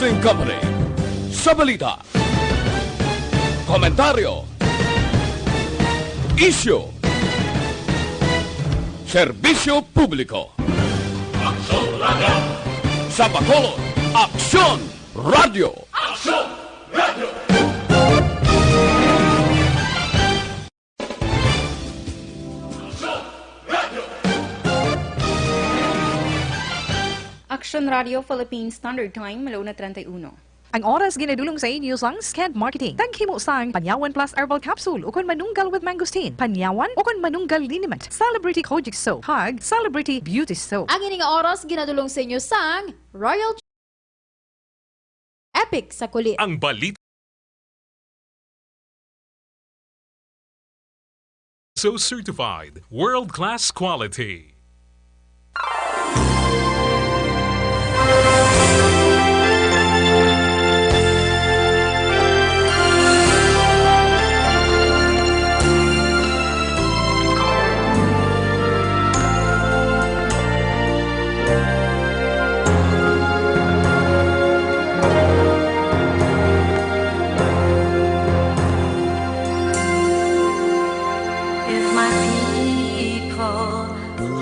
Broadcasting Company sa balita, komentaryo, isyu, serbisyo publiko. Aksyon Radio! Sa Bacolod, Aksyon Radio! Aksyon Radio! Action Radio Philippine Standard Time, Malauna 31. Ang oras ginadulong sa inyo sang Sked Marketing. Tagkimo sang Panyawan Plus Herbal Capsule ukon manunggal with mangosteen. Panyawan ukon manunggal liniment. Celebrity Kojic Soap. Hug Celebrity Beauty Soap. Ang ining oras ginadulong sa inyo sang Royal Epic sa kulit. Ang balita so certified, world-class quality. If my people will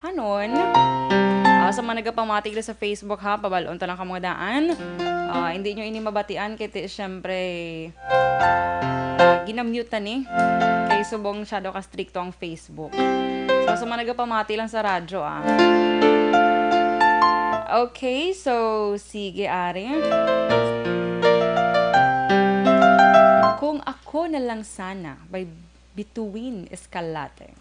Hanon. Sa mga nagapamatig sa Facebook ha, pabalon ta lang ka mga daan. Hindi nyo ini mabatian kaya syempre ginamute ta ni. Kay subong shadow ka stricto ang Facebook. So sa mga nagapamati lang sa radyo Okay, so sige ari. Kung ako na lang sana by Bituin Escalate.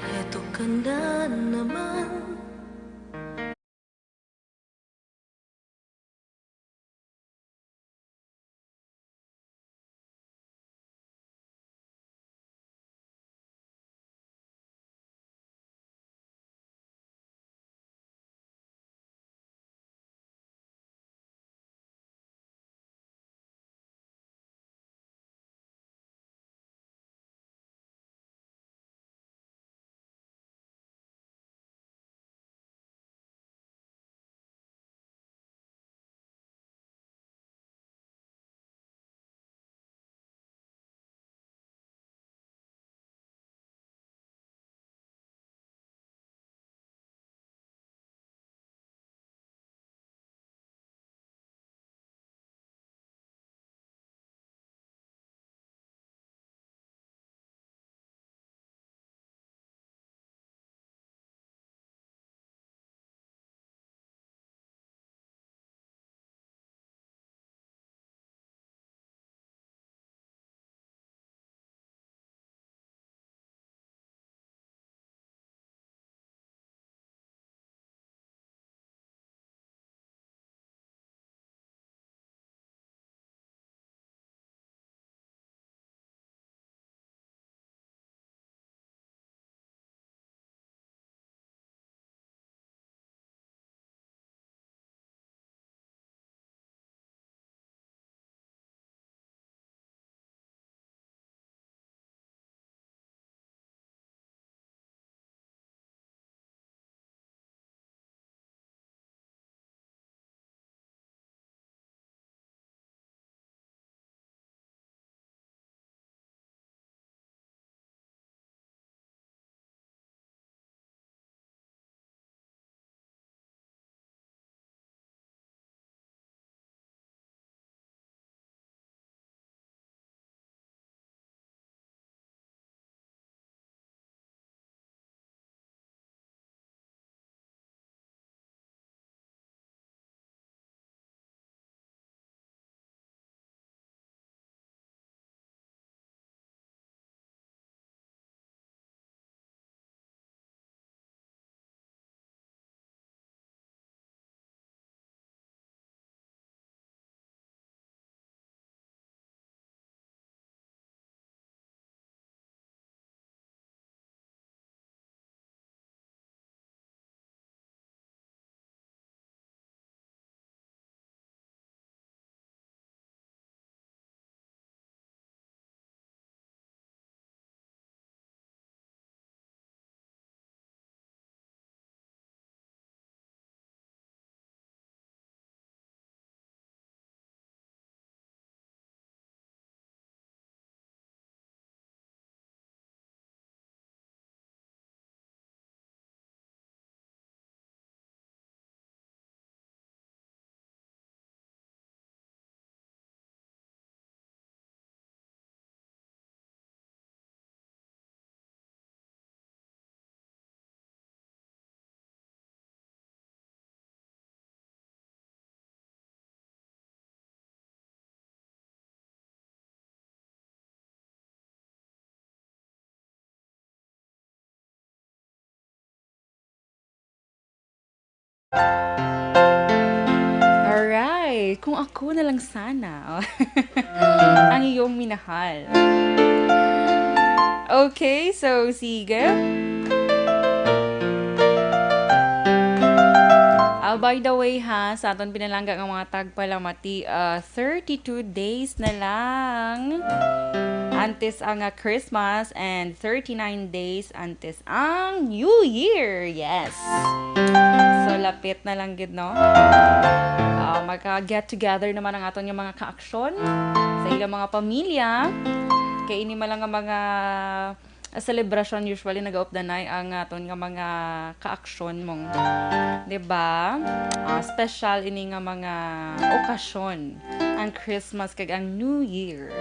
Eto ka na naman. Alright, kung ako na lang sana ang iyong minahal. Okay, so sige. By the way ha, sa aton pinalangga ng mga tagpalamati, 32 days na lang Antes ang Christmas and 39 days antes ang New Year. Yes. So, lapit na lang gid no? Magka-get together naman ang aton yung mga kaaksyon sa ilang mga pamilya. Kaya ini malang ang mga celebration usually nag-updanay ang aton nga mga kaaksyon mong. Diba? Special ini nga mga okasyon ang Christmas kag ang New Year.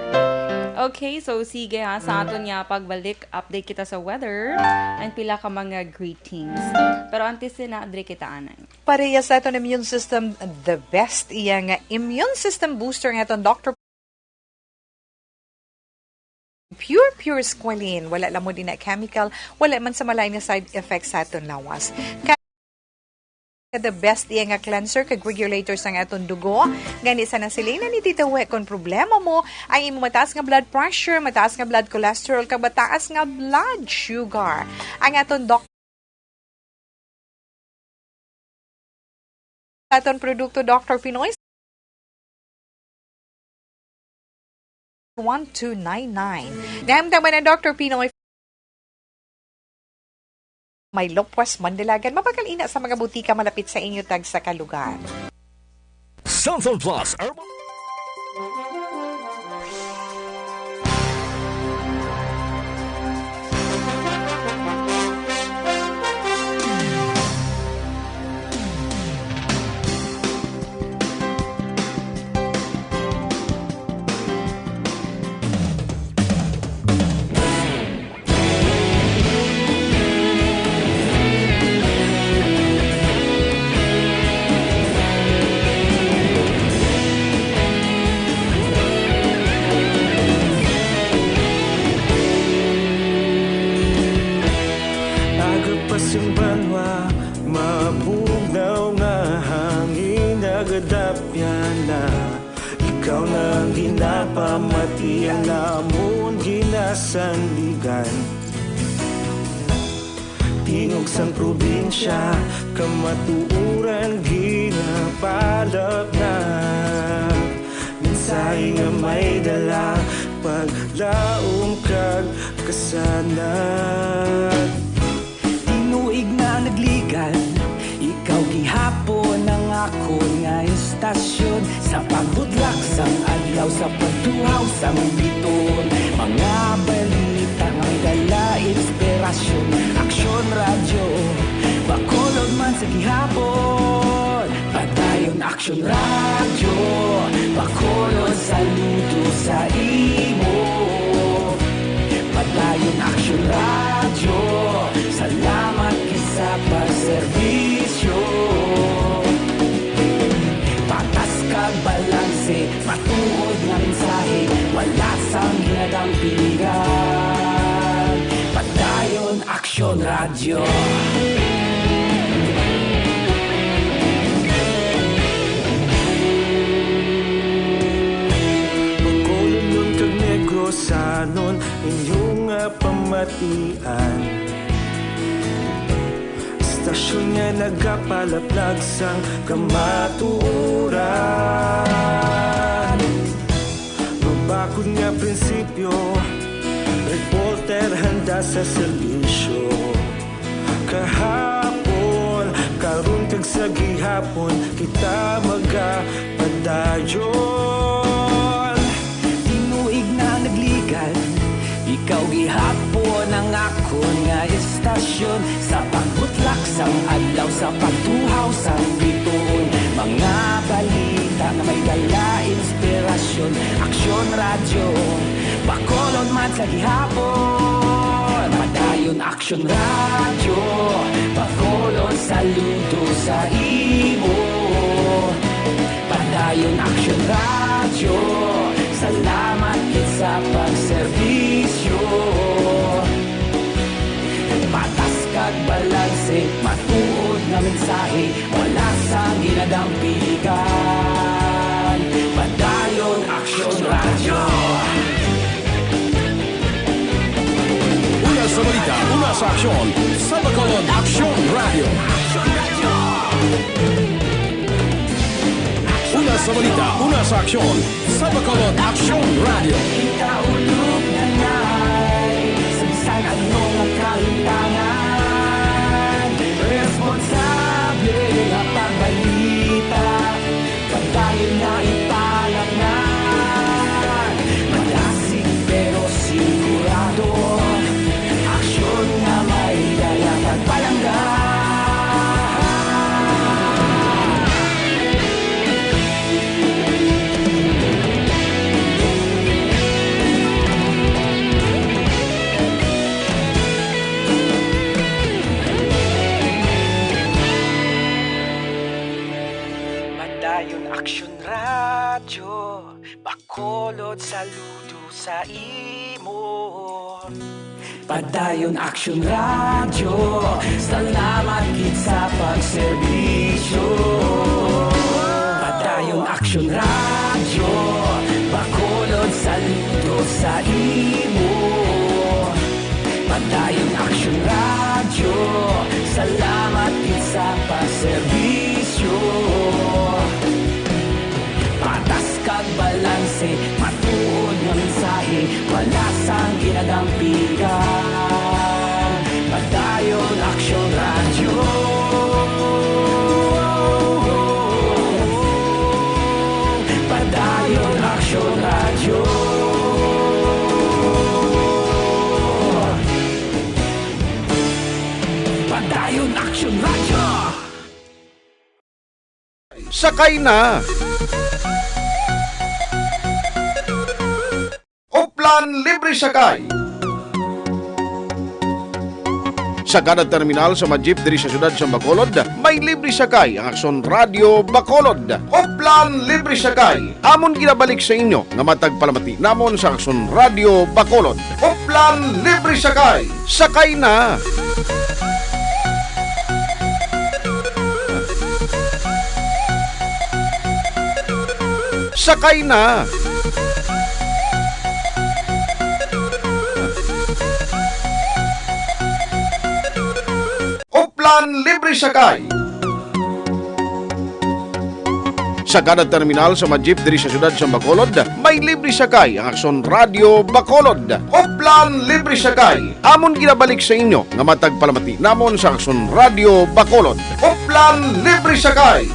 Okay, so sige ha, sa aton nga pagbalik, update kita sa weather and pila ka mga greetings. Pero antes na, adre kita anay. Pareha sa aton immune system, the best iya nga immune system booster nga aton Dr. Pure squalene. Wala lang mo din na chemical, wala man sa malay na side effects sa aton lawas. The best iya nga cleanser kag regulators ang aton dugo. Gani sa nasilina ni Tita We, kung problema mo ay imo mataas nga blood pressure, mataas nga blood cholesterol, kag mataas nga blood sugar. Ang aton aton produkto Dr. Pinoy 1299. Nahamdaman ng Dr. Pinoy may lopwas mandilagan, mapakalina sa mga butika malapit sa inyo tag sa kalugar. Sunflower Plus Herbal. Yung banwa, mabugnaw nga hangin nagadapyan na ikaw nang ginapamatian namon ginasanligan. Tingog sang probinsya, kamatuuran ginapalap na minsay nga may dala paglaom kag kasanat. Inuig na nagligan, ikaw gihapon ang ako nga istasyon sa pagbudlak sang adlaw sa pagtuhaw sang biton. Mga balita nga dala inspirasyon, aksyon radyo, bakolod man sa gihapon. Padayon aksyon radyo, bakolod saludo sa imo. Padayon aksyon radyo, salamat sa pagserbisyo. Patas kag balanse, matuod nga mensahe, wala sang ginadang piligan. Padayon aksyon radyo. Pagkulong yun kag negrosanon, inyong pamatian. Stasyon nga nagapalaplag sang kamatuuran. Mabakod nga prinsipyo, reporter handa sa serbisyo. Kahapon, karon kag sa gihapon, kita magapadayon. Tinuig na nagligan, ikaw gihapon ang ako nga istasyon sa pagbutlak sang adlaw sa pagtuhaw sang biton. Mga balita na may dala inspirasyon, aksyon radyo, bakolod man sa gihapon. Padayon aksyon radyo, bakolod saludo sa imo. Padayon aksyon radyo, salamat kit sa pagserbisyo. Patas kag balanse, matuod nga mensahe, wala sa ginadang piligan. Padayon aksyon radyo. Una sa balita, una sa aksyon, sa Bacolod Aksyon Radio. Una sa balita, una sa aksyon, sa Bacolod Aksyon Radio. Ikaulog na Action Radio, Bacolod, saludo sa imo. Padayon Action Radio, salamat gid sa pagserbisyo. Padayon Action Radio, Bacolod, saludo sa imo. Padayon Action Radio, salamat gid sa pagserbisyo. Patas kag balanse, matuod nga mensahe, wala sang ginadampigan. Padayon Action Radio. Padayon Action Radio. Padayon Action Radio. Sakay na! Oplan Libre Sakay. Sa kada terminal sa Majip diri sa syudad sa Bacolod, may libre sakay ang Action Radio Bacolod. Oplan Libre Sakay. Amon ginabalik sa inyo nga matag palamati namon sa Action Radio Bacolod. Oplan Libre Sakay. Sakay na! Sakay na! Oplan Libre Sakay. Sa kada terminal sa Majip diri sa syudad sa Bacolod, may libre sakay ang Action Radio Bacolod. Oplan Libre Sakay. Amon ginabalik sa inyo nga matag palamati namon sa Action Radio Bacolod. Oplan Libre Sakay.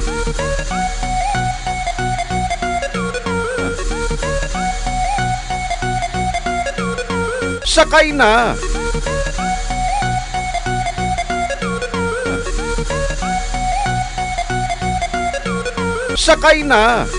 Sakay na! Sakay na!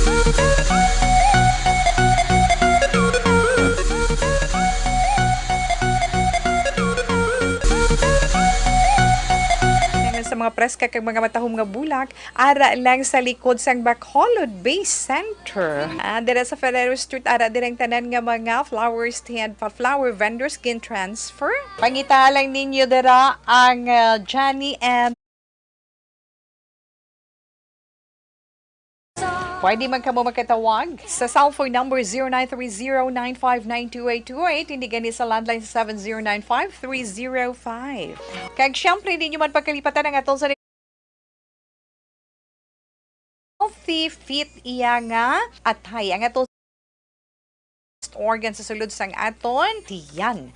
Sa mga preska kag mga matahom nga bulak, ara lang sa likod sang Bacolod Base Center. Dira sa Ferrero Street, ara direng tanan nga mga flower stand pa flower vendors kin transfer. Pangita lang ninyo dira ang Johnny and pwede man kamo magkatawag sa cellphone number 0930-959-2828. Hindi gani sa landline sa 7095-305. Kag syempre, hindi nyo man pagkalipatan ang atong sa healthy fit iya nga atay. Ang atong organ sa sulod sang aton, tiyan.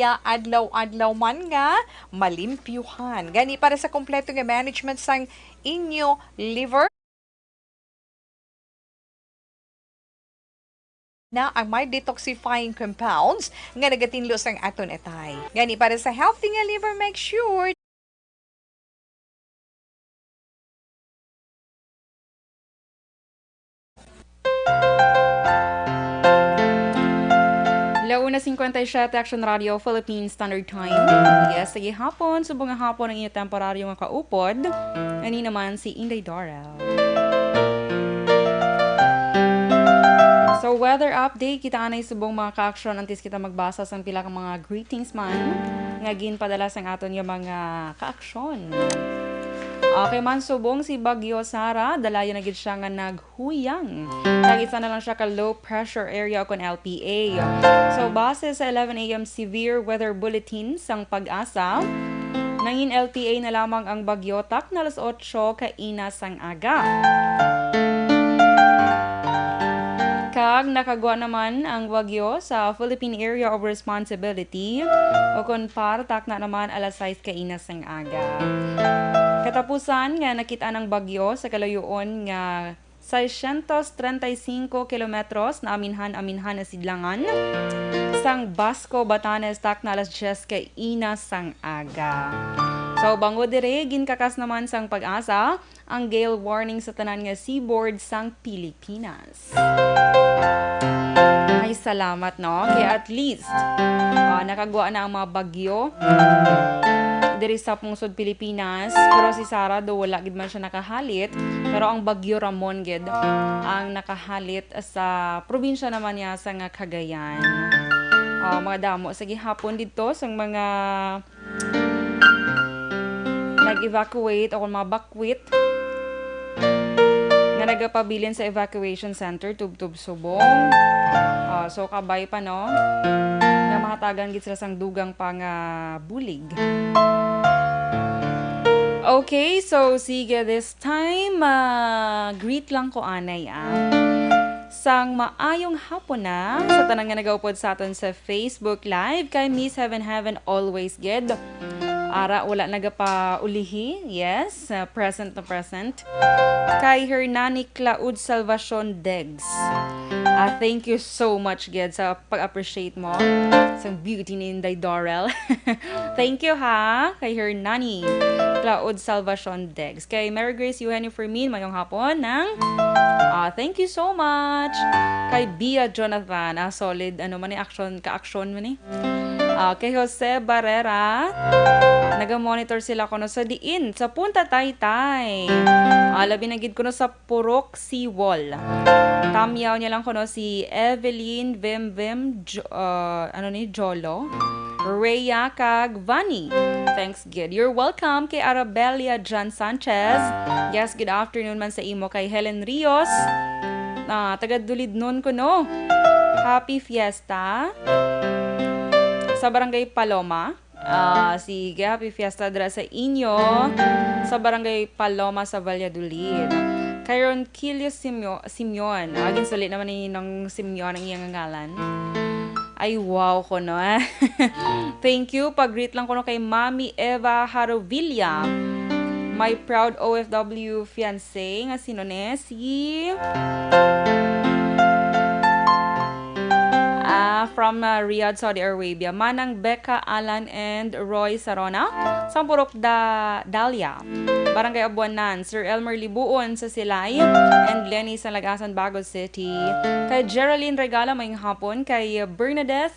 Adlaw-adlaw man nga malimpyuhan. Gani para sa kompleto nga management sang inyo liver na ang may detoxifying compounds nga nagatinlo sang aton etay. Gani para sa healthy nga liver, make sure Launa 57 Action Radio Philippines Standard Time. Yes, sige hapon. Subong nga hapon ang inyong temporaryo nga kaupod. Ani naman si Inday Dorel. So, weather update. Kita anay subong mga ka-action antes kita magbasa sang pila ka mga greetings man. Nga ginpadala sang aton yung mga ka-action. Okay man subong si Bagyo Sara, dalayo na gid siya nga naghuyang. Tagisa na lang siya ka low pressure area kon LPA. So base sa 11 AM severe weather bulletin sang Pag-asa, nangin LPA na lamang ang bagyo tak na alas 8 kaina sang aga. Kag nakagwa naman ang bagyo sa Philippine Area of Responsibility o kung partak na naman alas 6 kaina sang aga. Katapusan nga nakita ng bagyo sa kalayoon nga 635 kilometros na aminhan na sidlangan sang Basco, Batanes, tak na alas 10 kaina sang aga. So, bango dire, ginkakas naman sang Pag-asa ang gale warning sa tanan nga seaboard sang Pilipinas. Ay, salamat, no? Kaya at least, nakagawa na ang mga bagyo. diri sa pungsod Pilipinas. Pero si Sarah do wala gid man siya nakahalit, pero ang Bagyo Ramon gid ang nakahalit sa probinsya naman niya sa nga Cagayan. Mga damo sa gihapon dito sa mga nag-evacuate o mga bakwit nga nagapabilin sa evacuation center Tubtub Subong. So kabay pa no nga mahatagan gid sila sang dugang pang bulig. Okay, so sige this time greet lang ko anay sang maayong hapon na sa tanang nga nagaupod sa aton sa Facebook Live kay Miss Heaven Heaven always gid. Ara wala nagapaulihi. Yes, present na present. Kay Hernani Claud Salvacion Degs. Thank you so much gid sa pag-appreciate mo sa beauty ni Inday Dorel. Thank you ha kay Hernani Claud Salvacion Degs. Kay Mary Grace Eugenio Fermin mayong hapon ng thank you so much. Kay Bia Jonathan, solid man ni action ka-action man ni. Kay Jose Barrera, naga-monitor sila kuno sa diin sa Punta Taytay. Labi na gid kuno sa Purok Seawall. Tamyaw niya lang kuno si Evelyn Vim Jolo, Rhea kag Vani. Thanks gid. You're welcome kay Arabelia John Sanchez. Yes, good afternoon man sa imo kay Helen Rios. Taga Dulidnon kuno. Happy Fiesta sa Barangay Paloma. Sige, happy fiesta dira sa inyo sa Barangay Paloma sa Valladolid. Kay Ronquillo Simeon. Agin sulit naman ni ng Simeon ang iyang ngalan. Ay wow ko no. Thank you. Pag-greet lang ko no kay Mami Eva Harovilla. My proud OFW fiancé nga sino ne si from Riyadh, Saudi Arabia. Manang Becca, Alan, and Roy Sarona. Sampurok Dalia. Barangay Abuanan. Sir Elmer Libuon sa Silay. And Lenny sa Lagasan, Bago City. Kay Geraldine Regala, maying hapon. Kay Bernadette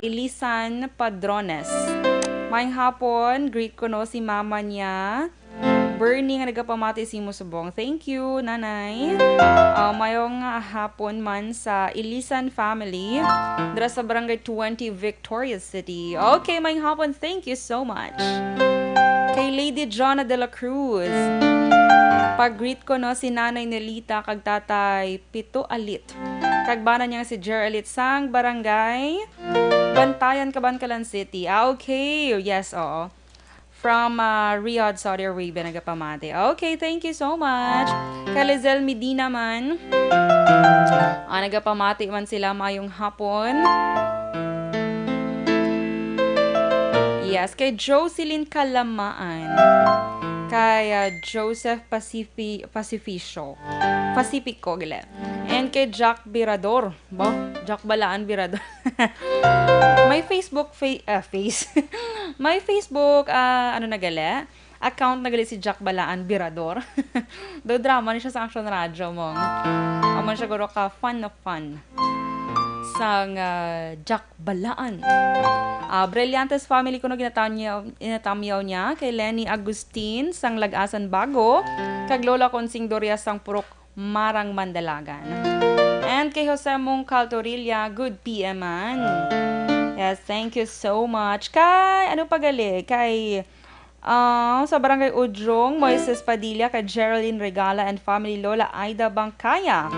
Ilisan Padrones. Maying hapon. Greet ko no si mama niya. Bernie nga nagapamati si Musubong. Thank you, nanay. Mayong hapon man sa Ilisan family. Dira sa Barangay 20, Victoria City. Okay, mayong hapon. Thank you so much. Kay Lady Jonna de la Cruz. Pag-greet ko no si Nanay Nelita kag Tatay Pito Alit. Kagbana niya si Jer Alit sang Barangay Bantayan, Cabancalan City. Okay, yes, oo. From Riyadh, Saudi Arabia, nagapamati. Okay, thank you so much. Kay Lizelle Medina man. Nagapamati man sila mayong hapon. Yes, kay Jocelyn Kalamaan. Kay Joseph Pacifico, gila. And kay Jack Birador. Jack Balaan Birador. May Facebook May Facebook account na gali si Jack Balaan Birador. Do drama ni siya sa Action Radio mong. Aman siya guro ka fun sang Jack Balaan. Brillantes family ko no ginatamyaw niya kay Lenny Agustin sang Lagasan Bago, kag Lola Consing Doria sang Purok Marang Mandalagan. And kay Jose Mong Caltorilla, good PM man. Yes, thank you so much. Kay kay sa Barangay Udrong, Moises Padilla, kay Geraldine Regala and family Lola Aida Bangkaya.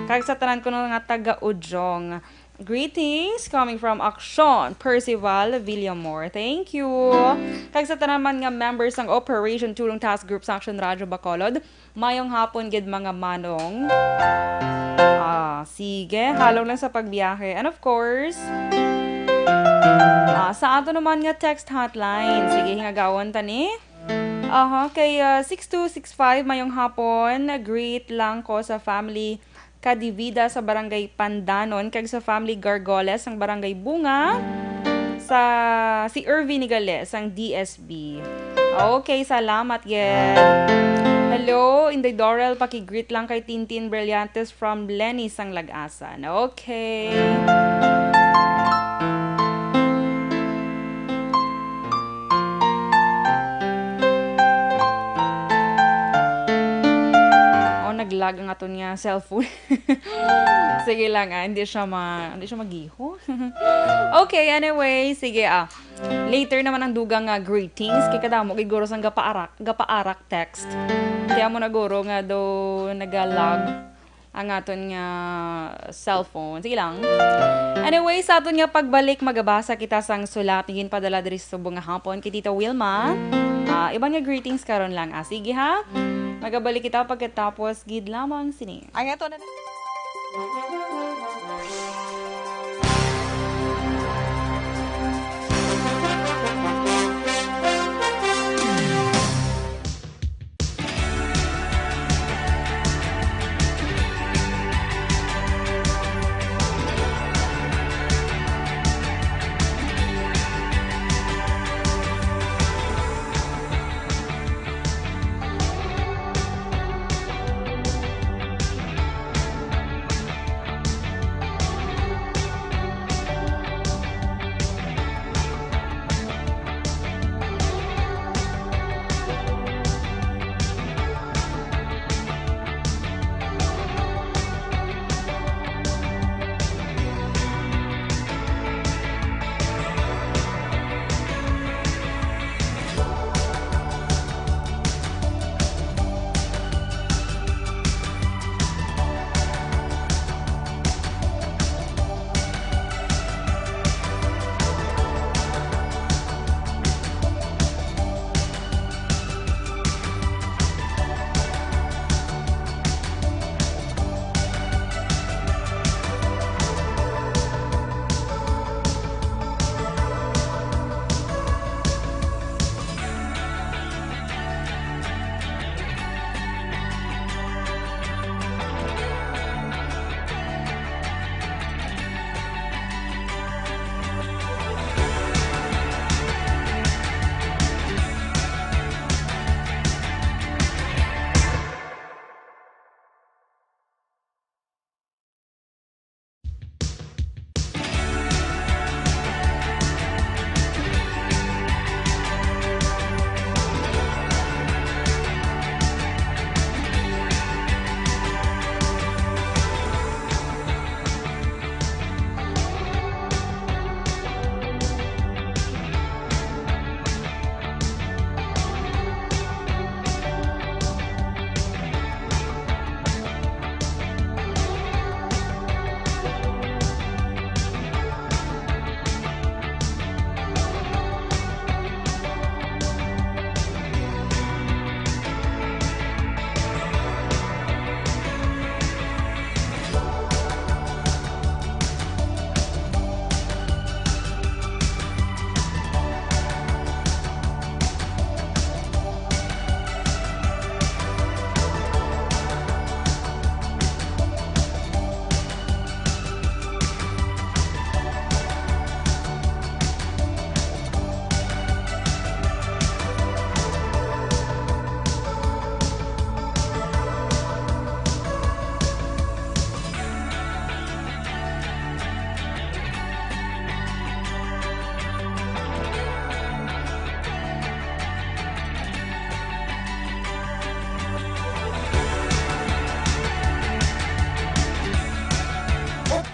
Kag sa tanan ko nga taga Udrong. Greetings coming from Action, Percival Villamor. Thank you. Kag sa tanan man nga members ng Operation Tulong Task Group sa Action Radio Bacolod, mayong hapon gid mga manong. Sige, halong lang sa pagbiyahe. And of course, sa ato naman nga text hotline. Sige, hingagawan tani. Kay 6265 mayong hapon, greet lang ko sa family Kadivida sa Barangay Pandanon, kag sa family Gargoles ang Barangay Bunga, sa si Irvin Nigales ang DSB. Okay, salamat yet. Hello, Inday Dorel, paki-greet lang kay Tintin Brillantes from Lenny sang Lagasan. Okay. nagalag ang aton nga cellphone. Sige lang hindi siya magiho. Okay, anyway, sige later naman ang dugang nga greetings kay kadamo kay guro sang gapaarak text. Kaya mo na guro nga do nagalag ang aton nga cellphone. Sige lang. Anyway, sa aton nga pagbalik magabasa kita sang sulat ngin padala diri sa subong nga hapon kay Tita Wilma. Ibang nga greetings karon lang. Sige ha. Magabalik kita pagkatapos gid lamang sini. Ang ito na.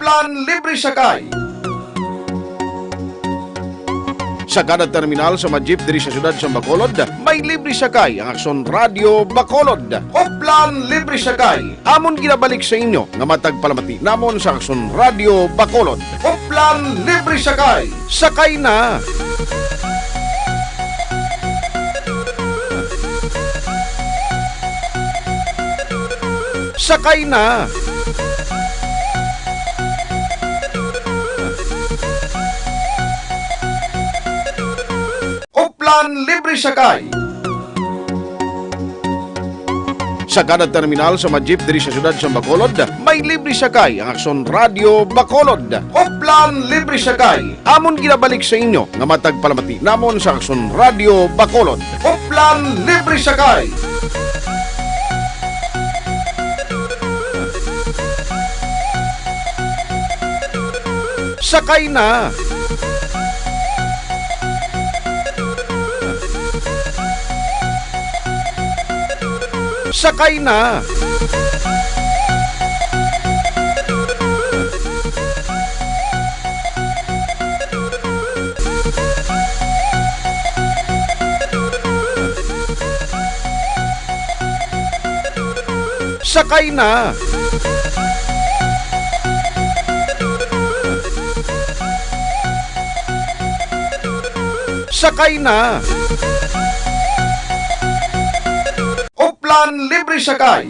Plan Libre Sakay. Sa kada terminal sa Majip diri sa siyudad sa Bacolod, may libre sakay ang Aksyon Radio Bacolod. Hoplan Libre Sakay. Amon ginabalik sa inyo nga matag palamati namon sa Aksyon Radio Bacolod. Hoplan Libre Sakay. Sakay na. Sakay na. Plan Libre Sakay. Sa kada terminal sa Majip diri sa siyudad sa Bacolod, may libre sakay ang Aksyon Radio Bacolod. Hoplan Libre Sakay. Amon ginabalik sa inyo nga matag palamati namon sa Aksyon Radio Bacolod. Hoplan Libre Sakay. Sakay na. Sakay na. Sakay na! Sakay na! Oplan Libre Sakay!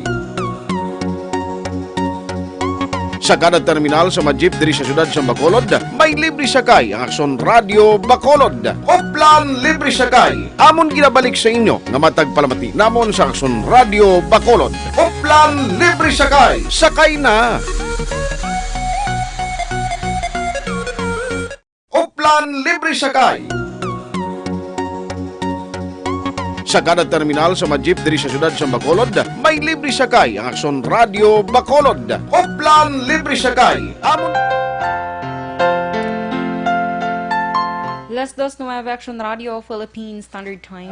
Sa kada terminal sa mga jeep diri sa syudad sa Bacolod, may libre sakay ang Aksyon Radio Bacolod. Oplan Libre Sakay. Amon ginabalik sa inyo nga matag palamati namon sa Aksyon Radio Bacolod. Oplan Libre Sakay. Sakay na! Oplan Libre Sakay. Sa kada terminal sa mga jeep diri sa syudad sa Bacolod, may libre sakay ang Aksyon Radio Bacolod. Oplan Libre Sakay. Amon Las 2:09 Action Radio, Philippine Standard Time.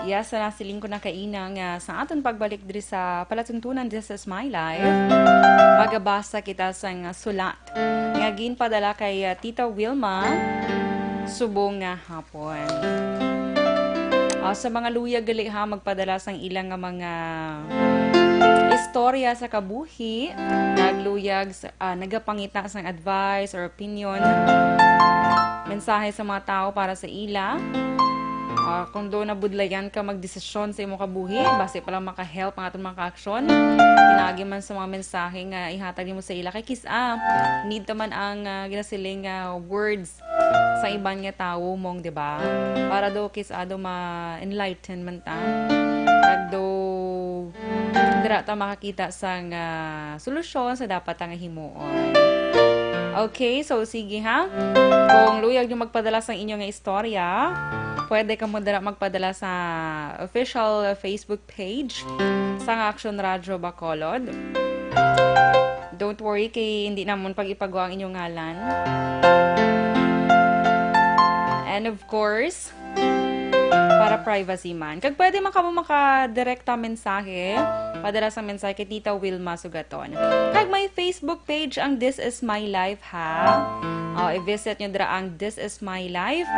Yes, nasiling ko na kainang sa aton pagbalik diri sa palatuntunan This is My Life. Magabasa kita sa sulat. Nga ginpadala kay Tita Wilma subong nga hapon. Sa mga luyag gali ha, magpadala sang ilang nga mga istorya sa kabuhi, nagluyag, nagapangita sang advice or opinion, mensahe sa mga tao para sa ila. Kung doon na budlayan ka magdesisyon sa imong kabuhi, base pa lang maka-help ang atong mga ka-aksyon, hinagi man sa mga mensahe nga ihatag mo sa ila kay kisa need naman ang ginasiling words sa iban nga tao mong, di ba? Para do kisa do ma-enlighten man ta, kag do dira ta makakita sang solusyon sa dapat nga himuon. Okay, so sige ha. Kung luyag nyo magpadala sa inyong istorya, pwede ka mo magpadala sa official Facebook page sa Action Radio Bacolod. Don't worry, kay hindi namon pag-ipagawa ang inyong ngalan. And of course, para privacy man. Kag pwede man ka mo maka-direkta mensahe, padala sa mensahe kay Tita Wilma Sugaton. Kag may Facebook page ang This is My Life ha. I-visit nyo dira ang This is My Life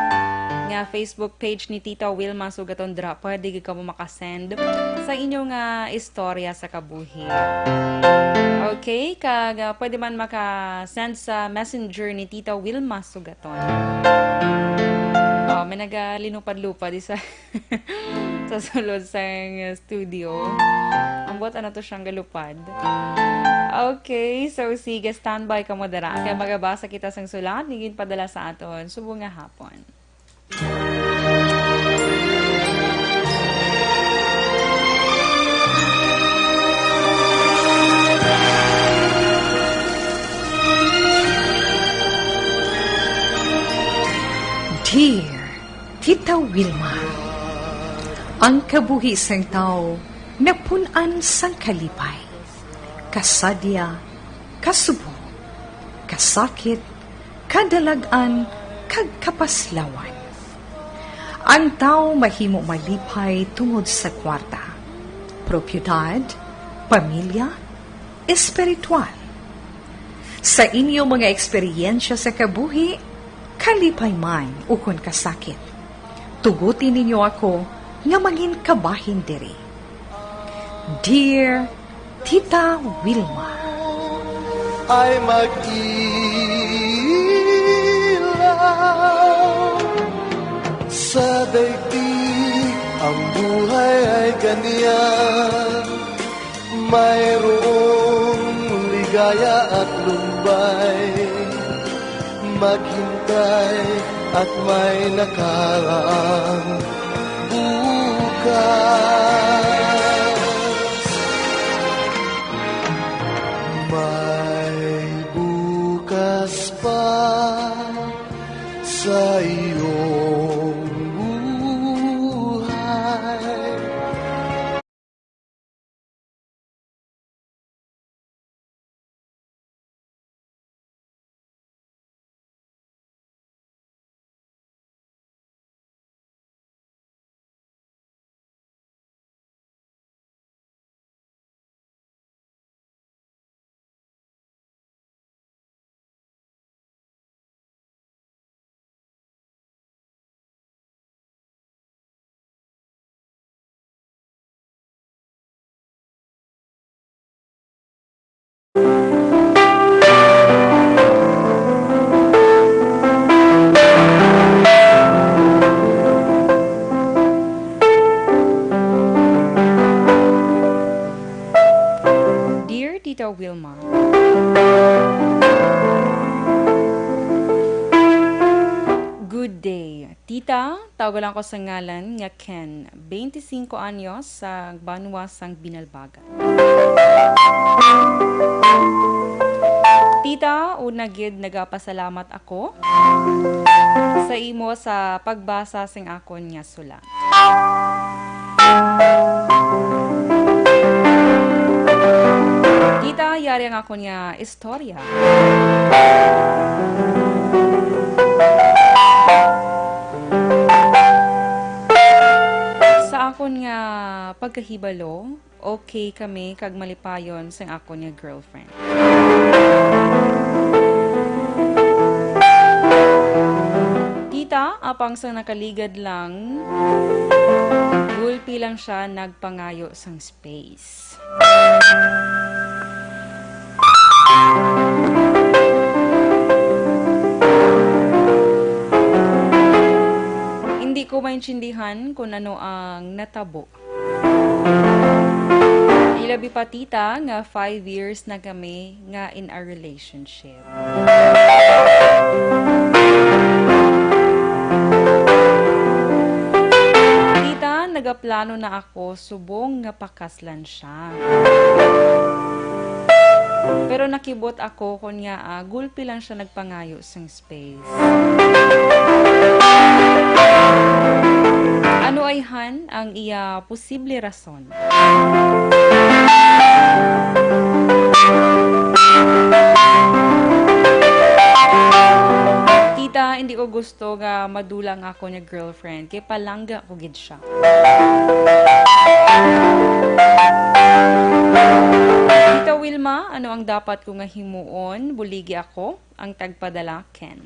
nga Facebook page ni Tita Wilma Sugaton dira. Pwede ka mo makasend sa inyong istorya sa kabuhi. Okay, kag pwede man maka-send sa messenger ni Tita Wilma Sugaton. May nagalinupad-lupad sa sa sulod sa studio. Ang buat ano to siyang galupad. Okay, so sige, standby ka mo dara. Kaya magabasa kita sang sulat, higit padala sa aton. Subo nga hapon. Dear Tita Wilma, ang kabuhi sang tao napunan sang kalipay, kasadya, kasubo, kasakit, kadalagan, kag kapaslawan. Ang tao mahimo malipay tungod sa kwarta, propiedad, pamilya, espiritual. Sa inyo mga eksperyensya sa kabuhi, kalipay man ukon kasakit, tugutin ninyo ako nga mangin kabahin diri. Dear Tita Wilma, ay mag-ilaw sa daigdig, ang buhay ay ganyan, mayroong ligaya at lumbay, maghintay at may nakaraang bukas. May bukas pa sa iyong Tita, tawagan ko sa ngalan nga Ken, 25 anyos sa Banwa sang Binalbagan. Tita, una gid nagapasalamat ako sa imo sa pagbasa sing akon nga sulat. Tita, yari ang akon nga istorya. Sa akon nga pagkahibalo, okay kami kag malipayon sa akon nga girlfriend. Tita, apang sa nakaligad lang, gulpi lang siya nagpangayo sang space. Hindi ko maintindihan kung ano ang natabo. Ilabi pa tita nga 5 years na kami nga in a relationship. Tita, nagaplano na ako subong nga pakaslan siya. Pero nakibot ako kung nga gulpi lang siya nagpangayo sang space. Ano ay han ang iya posible rason? Tita, hindi ko gusto nga madulang ako niya girlfriend kay palangga ko gid siya. Tita Wilma, ano ang dapat ko nga himuon? Buligi ako, ang tagpadala Ken.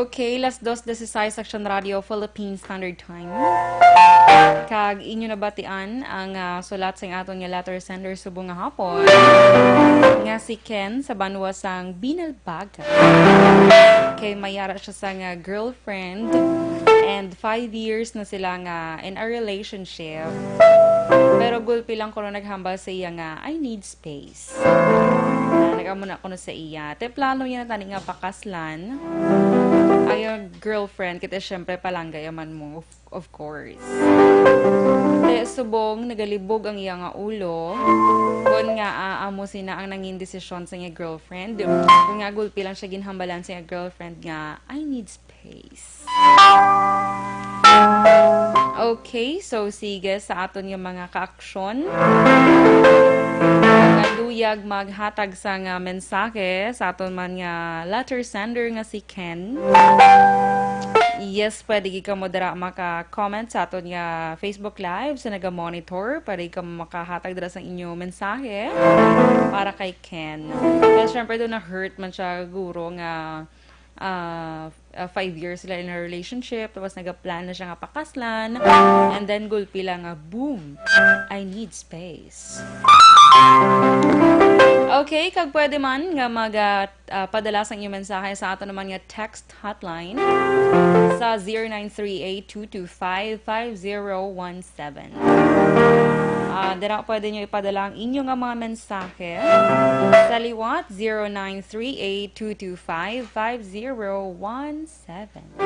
Okay, las 2:16 Action Radio Philippine Standard Time. Kag inyo nabatian ang sulat sa aton nga letter sender subong nga hapon nga si Ken sa Banwa sang Binalbagan. Kay mayara siya sa nga girlfriend and 5 years na sila nga in a relationship. Pero gulpi lang ko naghambal sa iya nga I need space. Nagamuna ko sa iya. Te plano niya na tani nga pakaslan. Ay girlfriend, kita syempre palanggay man mo, of course. Te subong, nagalibog ang iya nga ulo, kung nga aamo sina ang nangin desisyon sa nga girlfriend. Kung nga gulpi lang siya ginhambalan sa nga girlfriend nga, I need space. Okay, so sige sa aton yung mga kaaksyon. Duyag maghatag sa nga mensahe sa aton man nga letter sender nga si Ken. Yes, pwede ka mo dara maka-comment sa aton nga Facebook Live sa naga-monitor. Pwede ka makahatag dara sa inyo mensahe para kay Ken. Kaya syempre doon na-hurt man siya guro nga 5 years sila in a relationship, tapos nagaplan na siya nga pakaslan, and then gulpi lang nga, boom, I need space. Okay, kag pwede man nga padala sa inyong mensahe sa ato naman nga text hotline sa 0938-225-5017. Dira pwede nyo ipadala ang inyong nga mga mensahe sa liwat 0938-225-5017.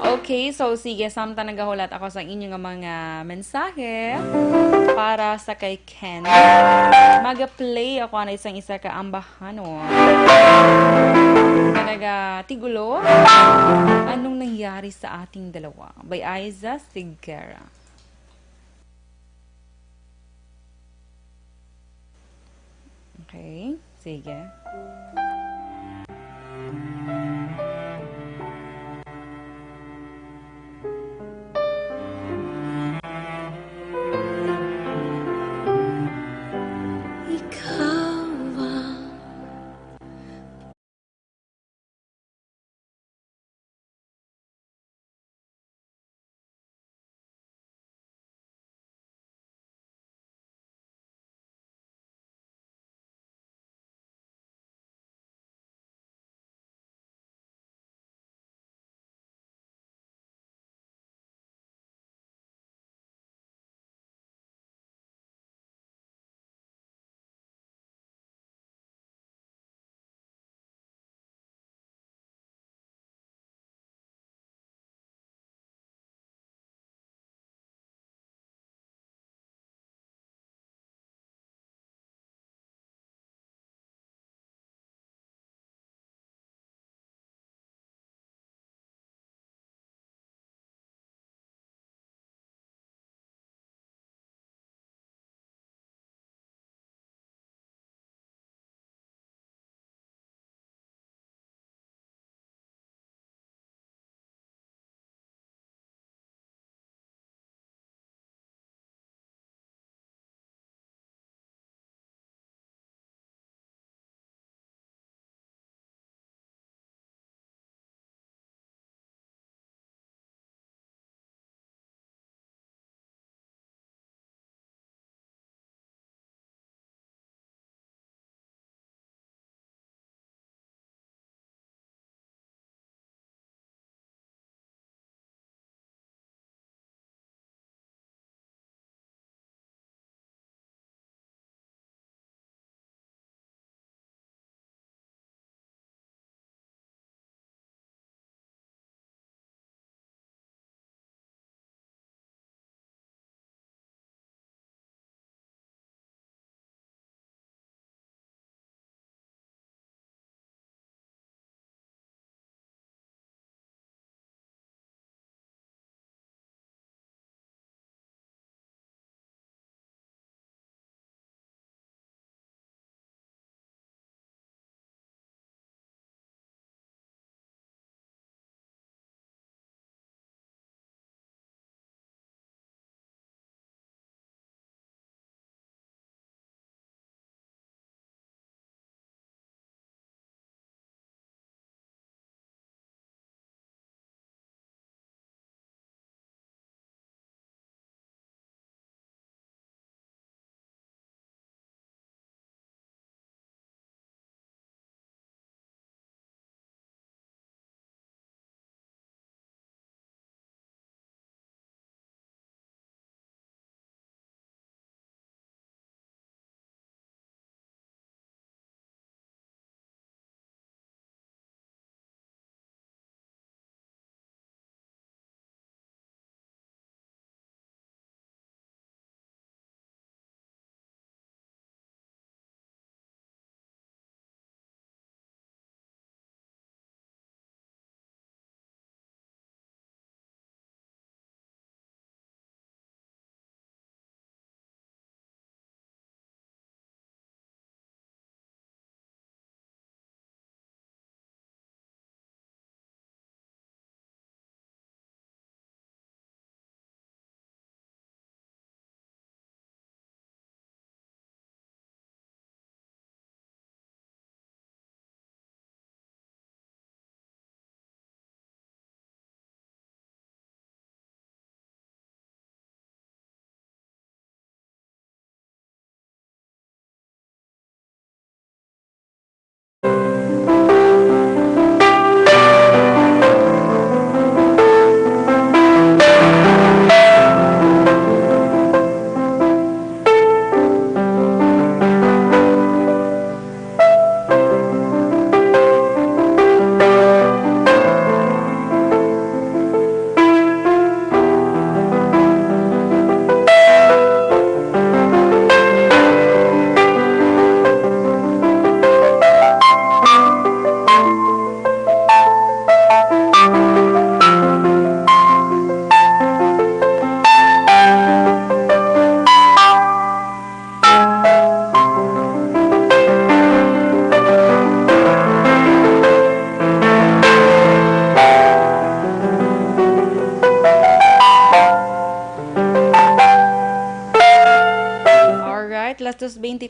Okay, so sige, samtang nagahulat ako sa inyong nga mga mensahe para sa kay Ken. Maga-play ako na isang isa ka ambahano. Kanaga tigulo, anong nangyari sa ating dalawa? By Aiza Sigera. Okay, sige.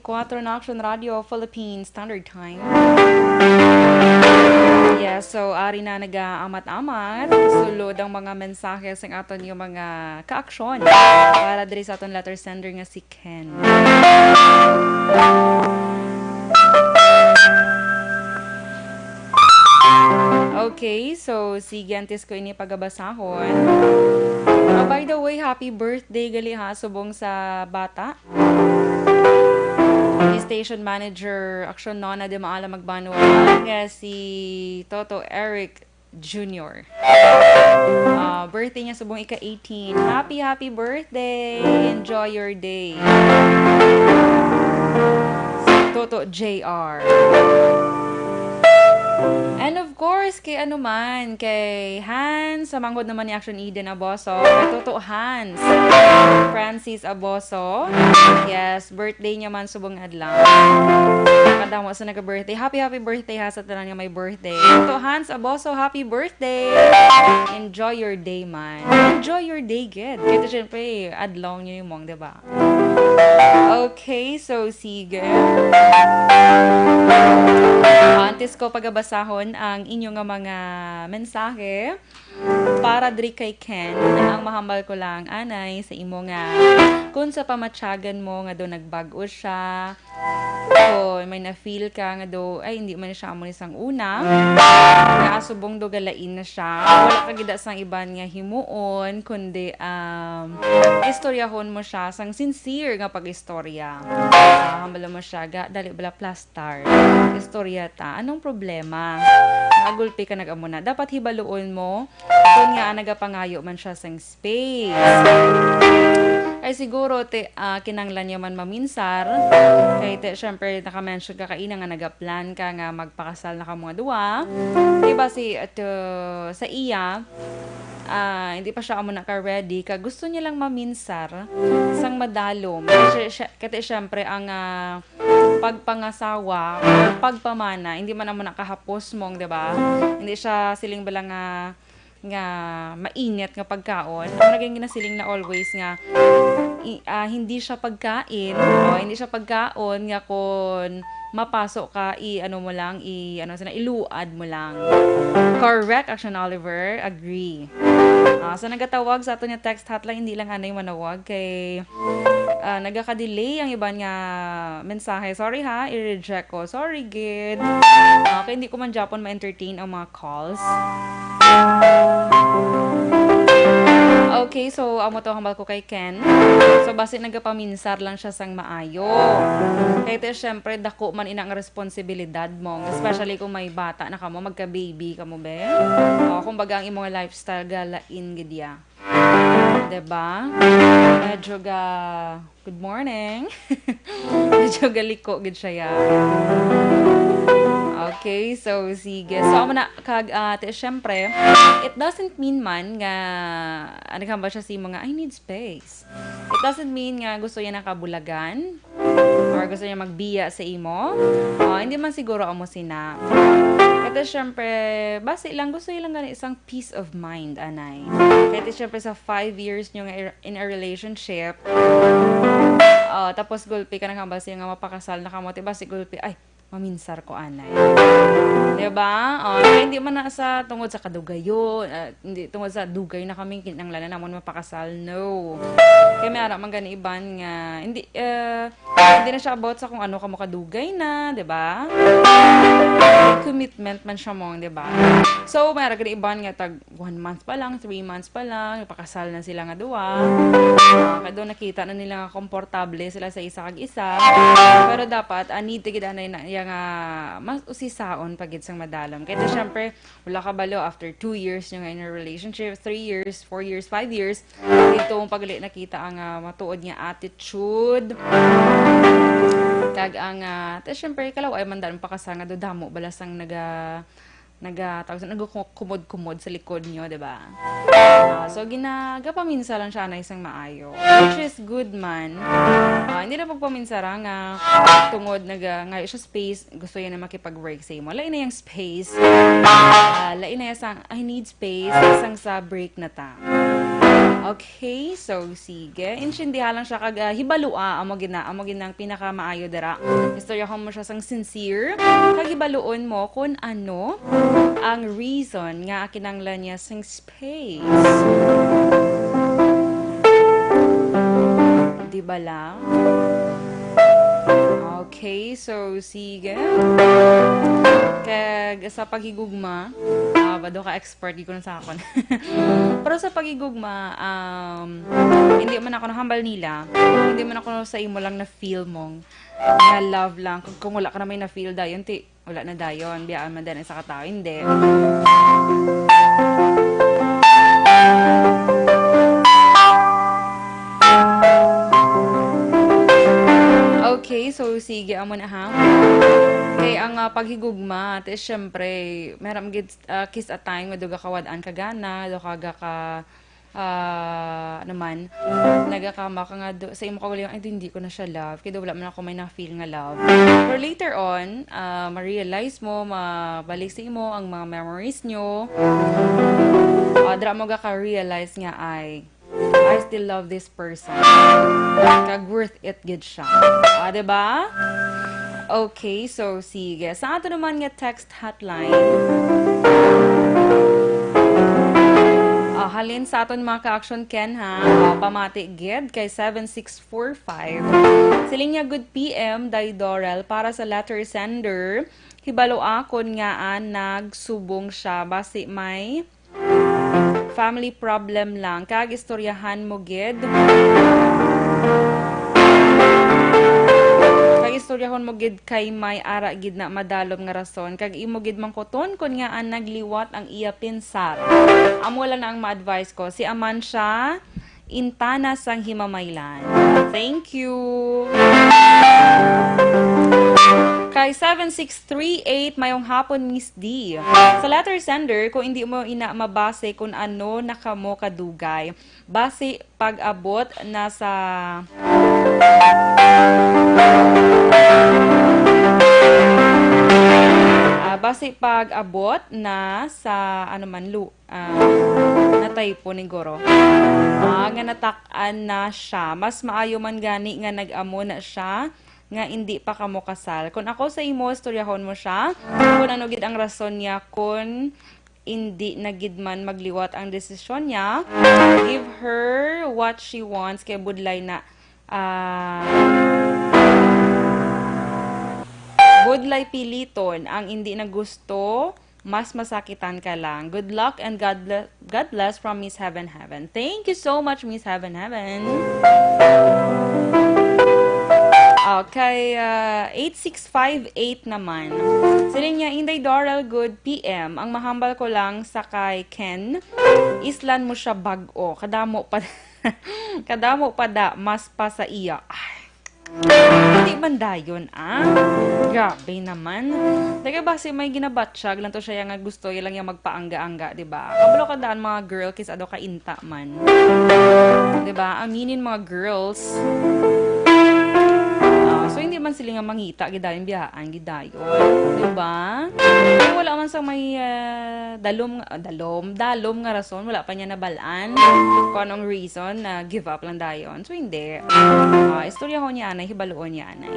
4 na Action Radio Philippines Standard Time. Yes, so ari na nag-amat-amat. Sulod ang mga mensahe sa aton yung mga ka-aksyon para diri sa aton letter sender nga si Ken. Okay, so sige antes ko ini pagabasahon. By the way, happy birthday gali ha subong sa bata. Station manager Aksyon Nona de Maala Magbanwa nga si Toto Eric Jr. Birthday niya subong ika-18. Happy birthday! Enjoy your day. Si Toto JR. And of course, kay kay Hans, sa manghod naman ni Action Eden Aboso, kay Toto Hans, Francis Aboso, yes, birthday niya man subong adlaw. Kadamo sa nagka-birthday. Happy birthday ha sa tanan nga may birthday. Toto Hans Aboso, happy birthday! Enjoy your day man. Enjoy your day, good. Kaya syempre, adlaw niyo yung mong, diba? Okay, so sige. Antes ko pagabasahon ang inyong mga mensahe para diri kay Ken, ang mahambal ko lang anay sa imo nga kung sa pamatyagan mo nga do nagbag-o siya o may na-feel ka nga do ay hindi man siya amo isang una nga asubong do galain na siya wala ka gid sang iban nga himuon kundi istoryahon mo siya sang sincere nga pag-istorya. Hambal mo siya ga dali bala plastar istorya ta anong problema agulpi ka nag-amo na dapat hibaluon mo kung nga nagapangayo man siya sang space ay siguro kinanglan niya man maminsar kay syempre naka-mention ka kaina nga nagaplan ka nga magpakasal na ka mga duwa diba sa iya hindi pa siya amo na ka-ready ka gusto niya lang maminsar sang madalom kasi syempre ang pagpangasawa pagpamana hindi man amo nakahapos mong diba hindi siya siling bala nga mainit nga pagkaon ang naging ginasiling na always nga hindi siya pagkain o hindi siya pagkaon nga kon mapasok ka iluad mo lang. Correct, Action Oliver. Agree. So nagatawag sa ato niya text hotline, hindi lang anay manawag kay nagaka-delay ang iba nga mensahe. Sorry ha, i-reject ko. Sorry, gid. Kaya hindi ko man Japon ma-entertain ang mga calls. Okay, so amo to hambal ko kay Ken. So base nagapaminsar lang siya sang maayo. Kaya syempre dako man inang responsibilidad mo, especially kung may bata na kamo, magka-baby kamo be. Kumbaga ang imong lifestyle galain gid ya. Diba? Medyo good morning. Medyo galiko gid siya ya. Okay, so sige. So amo na syempre, it doesn't mean man nga ba siya si mga I need space. It doesn't mean nga gusto niya nakabulagan or gusto niya magbiya sa imo. Hindi man siguro amo sina. Kasi syempre, base lang gusto niya lang gani isang peace of mind anay. Kasi syempre sa 5 years niyo in a relationship, tapos gulpi ka na kang base nga mapakasal na kamo, diba si gulpi ay maminsar ko anay. Diba? Hindi man na sa tungod sa kadugayo, hindi tungod sa dugay na kaming kinanglanan namon mapakasal. No. Kaya may ara man gani iban nga hindi na siya about sa kung ano ka mo kadugay na, diba? Commitment man siya mong, diba? So, may ara gani iban nga tag 1 month pa lang, 3 months pa lang, ipakasal na sila nga duwa. Kaya doon nakita na nila komportable sila sa isa kag isa. Pero dapat need tigid anay na nga mas usisaon pagid sang madalam. Kaya syempre wala ka balo after 2 years nyo nga in a relationship, 3 years, 4 years, 5 years, dito ang pagli nakita ang matuod nga attitude. Kag ang syempre kalaw ay mandan pakasanga do damo balasang nagkumod-kumod sa likod niyo, diba? So, ginagapaminsa lang siya na isang maayo. Which is good man. Hindi na pagpaminsara nga tungod ngayon siya space, gusto niya na makipag-work sa imo. Lain na yung space. Lain na yung I need space, isang sa break na ta. Okay, so sige. Intindihan lang siya kag hibalua amo ginang pinakamaayo dira. Istorya ko mo siya sang sincere kag hibaluon mo kung ano ang reason nga kinanglan niya sang space. Di ba lang? Okay, so sige. Kag sa paghigugma, bado ka expert ko na sa akon. Pero sa paghigugma, hindi man ako nahambal nila. Hindi man ako sa imo lang na feel mong na love lang. Kung wala ka na may na feel dayon, wala na dayon. Biyaan man din sa katao, hindi. Okay, so sige, amo na ha. Kay ang paghigugma, tes syempre, meron kiss a time, maduga kawadaan ka gana, duga ka, naman, nagakama ka nga sa imo kagaling, ay hindi ko na siya love, kaya wala man ako may na-feel nga love. Pero later on, ma-realize mo, mabalik sa imo ang mga memories nyo, dra mo ga ka-realize nga I still love this person. Kag worth it gid siya. Diba? Okay, so sige. Sa ato naman nga text hotline. Halin sa aton mga ka-action Ken ha. Pamati gid kay 7645. Siling niya good PM Dorel para sa letter sender. Hibalo akon nga nagsubong siya basi may family problem lang. Kag istoryahan mo gid. Kag istoryahon mo gid kay may ara gid na madalom nga rason. Kag imo gid mangkoton kun nga nagliwat ang iya pinsar. Amo lang na ang ma-advise ko. Si aman siya intana sang himamaylan. Thank you. Kay 7638, mayong hapon, Miss D. Sa letter sender, kung hindi mo mabase kung ano nakamo kadugay, base pag-abot na sa natay po ni Goro. Nga natakan na siya. Mas maayo man gani nga nag-amo na siya nga hindi pa kamo kasal. Kung ako sa imo, istoryahon mo siya. Kung ano gid ang rason niya, kung hindi na gid man magliwat ang desisyon niya, give her what she wants. Kaya budlay na budlay piliton ang hindi na gusto, mas masakitan ka lang. Good luck and God bless from Miss Heaven. Thank you so much, Miss Heaven. Okay, 8658 naman. Sila niya, Inday Dorel, good PM. Ang mahambal ko lang sa kay Ken, islan mo siya bag-o. Kadamo pa da, mas pa sa iya. Ay, hindi man dayon, Grabe naman. Teka ba, may ginabatsyag lang to siya nga gusto, yung lang yung magpaangga-angga, diba? Kabalo ka daan mga girl, kis ado ka inta man. Diba? Aminin mga girls. So, hindi man sila nga mangita, gidayon bihaan, gidayon. Diba? Kung wala man sa may dalom nga rason, wala pa niya nabalaan. Kung anong reason na give up lang dayon. So, hindi. Istorya ko niya, anay, hibaluon niya, anay.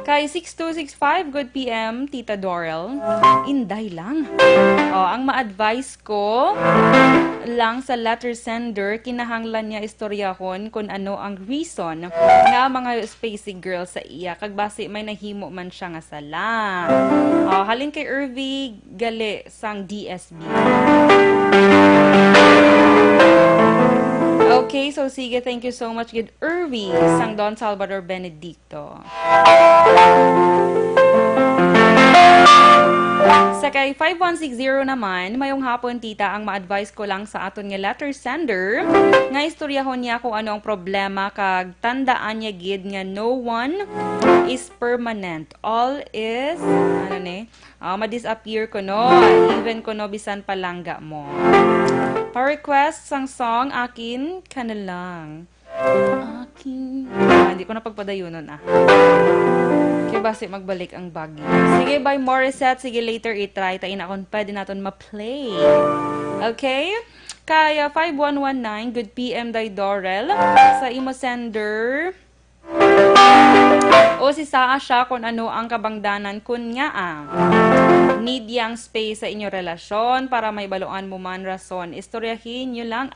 Kay 6265, good PM, Tita Dorel. Inday lang. Ang ma-advise ko lang sa letter sender, kinahanglan niya istoryahon kung ano ang reason nga mga spacey girl sa iya. Kag basi may nahimo man siya nga sala. Halin kay Irvi gali sang DSB. Okay, so sige, thank you so much, good Irvi sang Don Salvador Benedicto. Sa kay 5160 naman, mayong hapon tita, ang ma-advise ko lang sa aton nga letter sender, nga istoryahon niya kung ano ang problema, kag tandaan niya gid nga no one is permanent. All is, ma-disappear ko no, even ko no bisan palangga mo. Pa-request sang song, akin ka na lang. Hindi ko na pagpadayunon Kaya basi magbalik ang bagay. Sige, by Morissette. Sige, later itry. Tain akong pwede natin ma-play. Okay? Kaya 5119, good PM day Dorel. Sa imo sender, o si Saa siya kung ano ang kabangdanan kun nga need yang space sa inyo relasyon para may baluan mo man rason. Istoryahin nyo lang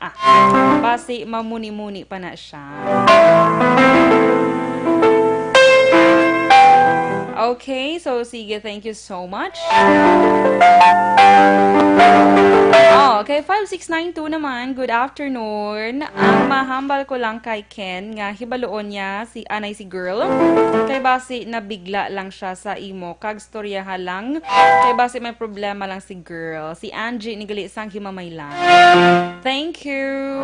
basi mamuni-muni pa na siya. Okay, so sige, thank you so much. Okay, 5692 naman, good afternoon. Ang mahambal ko lang kay Ken nga hibaloon niya si anay si girl. Kay basi nabigla lang siya sa imo kag storyaha lang. Kay basi may problema lang si girl. Si Angie nigali sang himamay lang. Thank you.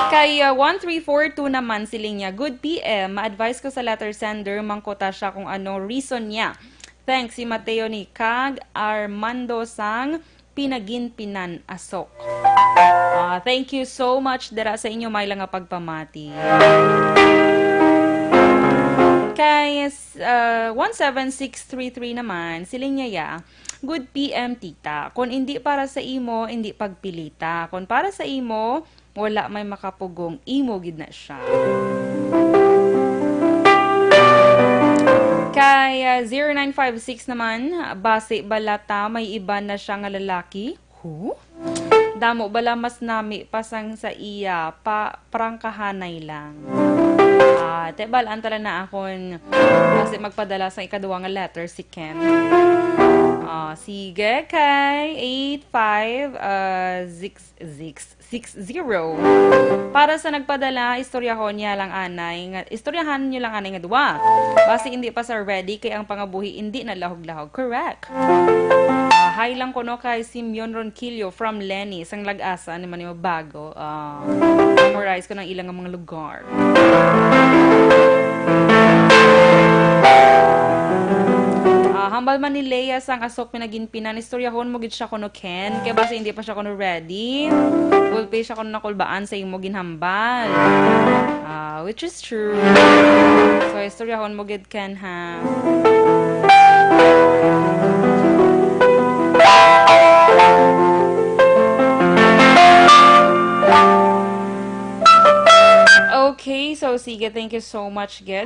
Kay 1342 naman si Linya, good PM, ma-advise ko sa letter sender, mangkota siya kung ano reason niya. Thanks, si Mateo ni Kag Armando sang Pinaginpinan Asok. Thank you so much dara sa inyo may lang nga pagpamati. Kay 17633 naman, si Linya good PM tita. Kung hindi para sa imo, hindi pagpilita. Kung para sa imo, wala may makapugong imo gid na siya. Kaya 0956 naman, base balata may iba na siya nga lalaki. Who? Damo bala mas nami pasang sa iya prangkahanay lang. Tebalaan tala na akon kasi magpadala sa ikaduwa nga letter si Ken. Sige kay 8560. Para sa nagpadala, istoryahan niya lang anay nga duwa. Basi hindi pa sa ready kay ang pangabuhi hindi na lahog-lahog. Correct. Hi lang ko no kay Simeon Ronquillo from Lenny sang lag-asa ni man bago. Memorize ko ng ilang mga lugar. Hambal man ni Leia sang asok pinaginpinan, istoryahon mo gid siya kuno Ken, kaya basta hindi pa siya kuno ready. Full pay siya kuno nakulbaan sa imo ginhambal. Which is true. So istoryahon mo gid Ken ha. Okay, so sige, thank you so much, Ged.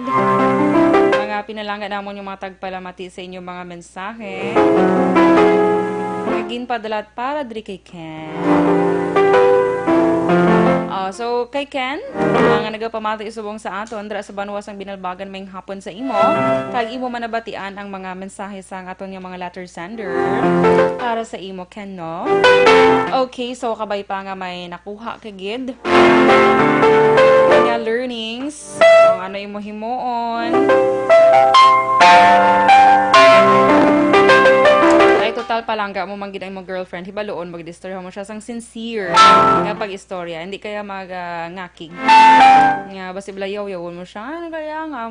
Mga pinalanggan namon yung mga tagpalamati sa inyong mga mensahe. Naging padalat para diri kay Ken. So, kay Ken, nga nagapamati isubong sa aton, dara sa banwas ang binalbagan may hapon sa imo, kag imo manabatian ang mga mensahe sa aton yung mga letter sender para sa imo, Ken, no? Okay, so kabay pa nga may nakuha kay Gid. Nga learnings, kung ano yung himuon. Ay, total palangga mo manggid ang mo girlfriend, hibaloon, mag-distorya mo siya sang sincere nga pag-istorya, hindi kaya mag-ngaking. Nga, basi blayaw-yawon mo siya, ano kaya nga,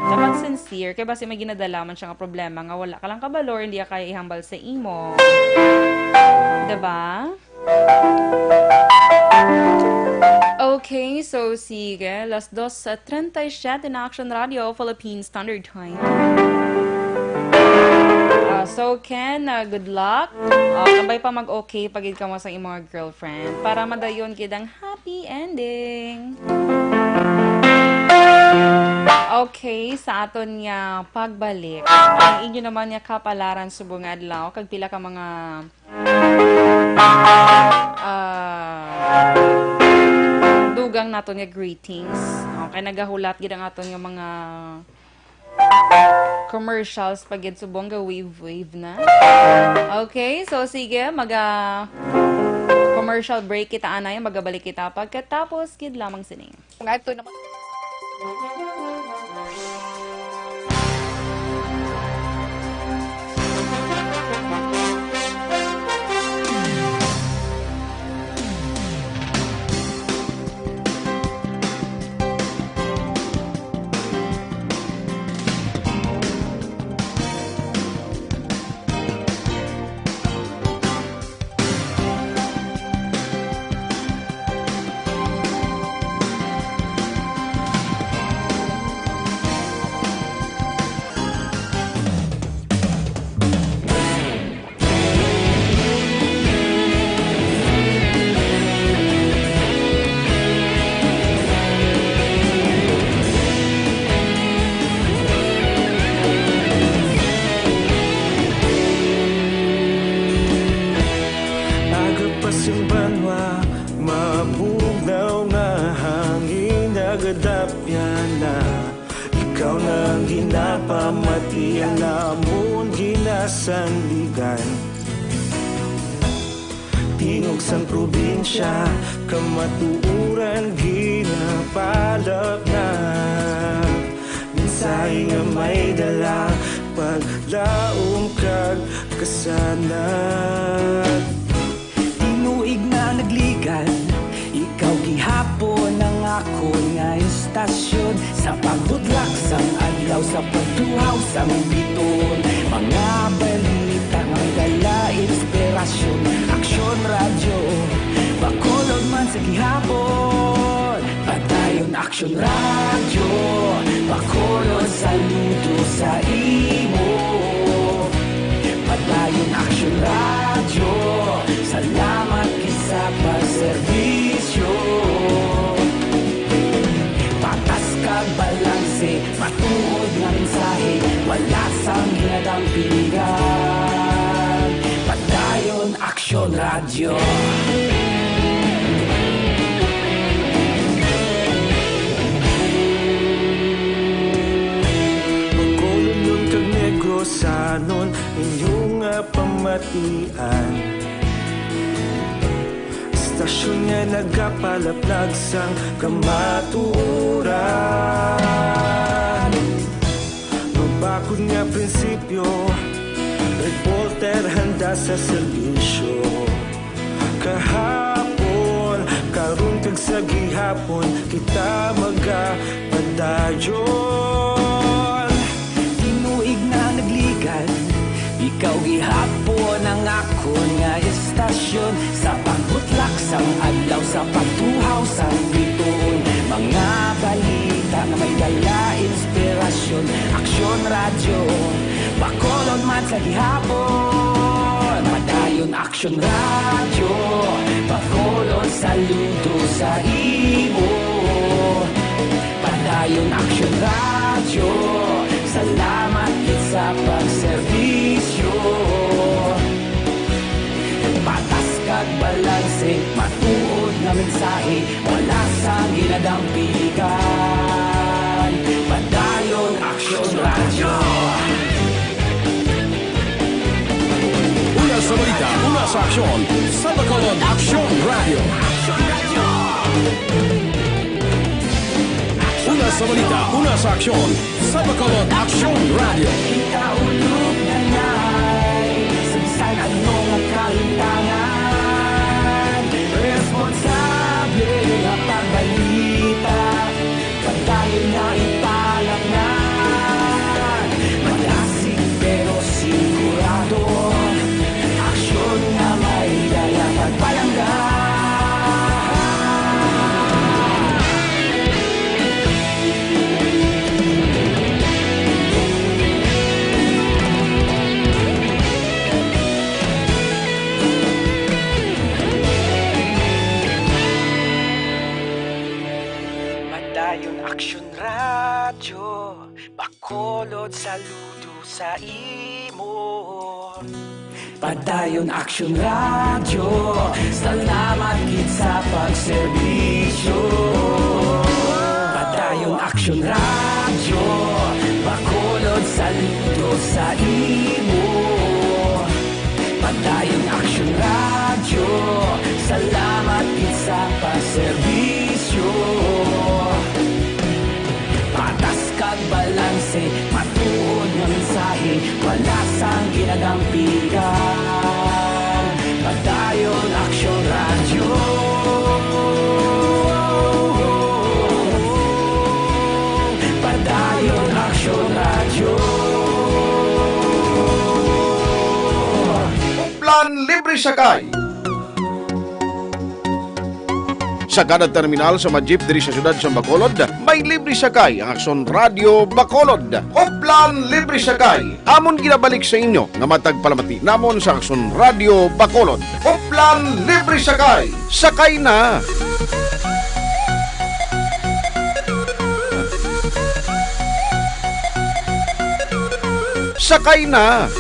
dapat sincere, kaya basi may ginadalaman siya nga problema, nga wala ka lang kabalor, hindi ka kaya ihambal sa imo. Diba? Okay, so sige, las 2:37 na Action Radio, Philippine Standard Time. So Ken, good luck. Kabay pa mag-okay pagid ka mo sa imong mga girlfriend para madayon gid ang happy ending. Okay, sa aton nga pagbalik. Ang inyo naman nga kapalaran subong adlaw kag pila ka mga dugang naton nga greetings. Okay, nagahulat gid ang aton nga mga commercials pagid subong ga wave na. Okay, so sige, commercial break kita anay, magabalik kita pagkatapos gid lamang sining. Ito naman. Isang banwa, mabugnaw na hangin nagadapya na. Ikaw nang ginapamati ang namon ginasandigan. Tingog sang probinsya, kamatuuran ginapalap na. Minsay nga may dala, paglaom kag kasanat. Tinuig na nagligan, ikaw gihapon ang ako nga istasyon. Sa pagdudlak sang adlaw, sa pagtuhaw sang biton. Mga balita nga dala inspirasyon. Aksyon radyo, Bacolod man sa gihapon. Padayon aksyon radyo, Bacolod saludo sa imo. Padayon aksyon radyo, salamat kisa pagserbisyo. Patas kag balanse, matuod nga mensahe, wala sang ginadampingan. Padayon aksyon radyo. Bacolod nun kag Negrosanon, inyong pamatian. Istasyon nga nagapalaplag sang kamatuuran. Mabakod nga prinsipyo, reporter handa sa serbisyo. Kahapon, karon kag sa gihapon, kita magapadayon. Tinuig na nagligan, ikaw gihapon ang ako nga istasyon. Sa pagbutlak sang adlaw, sa pagtuhaw sang biton. Mga balita na may dala inspirasyon. Aksyon radyo, Bacolod man sa gihapon. Padayon aksyon radyo, Bacolod saludo sa imo. Padayon aksyon radyo, salamat sa pagserbisyo. Patas kag balanse, matuod na mensahe, wala sang ginadampigan. Padayon aksyon radyo. Una sa balita, una sa aksyon, sa Bacolod Aksyon Radio. Una sa balita, una sa aksyon, sa Bacolod Aksyon Radio. Ikaulog na na'y sabsan anong ang kalintangan. Responsable na pagbalita, pagdayon na ipalaknan. Malasig pero sigurado, aksyon na may dala pagpalanggan. Padayon aksyon radyo, Bacolod saludo sa imo. Padayon aksyon radyo, salamat gid sa pagserbisyo. Padayon aksyon radyo, Bacolod saludo sa imo. Padayon aksyon radyo, salamat gid sa pagserbisyo. Patas kag balanse, matuod nga mensahe, wala sang ginadampigan. Padayon aksyon radyo. Padayon aksyon radyo. Plan libre sakay. Sa kada terminal sa mga jeep diri sa syudad sa Bacolod, may libre sakay ang Aksyon Radio Bacolod. Hoplan libre sakay. Amon ginabalik sa inyo nga matag palamati namon sa Aksyon Radio Bacolod. Hoplan libre sakay. Sakay na. Sakay na.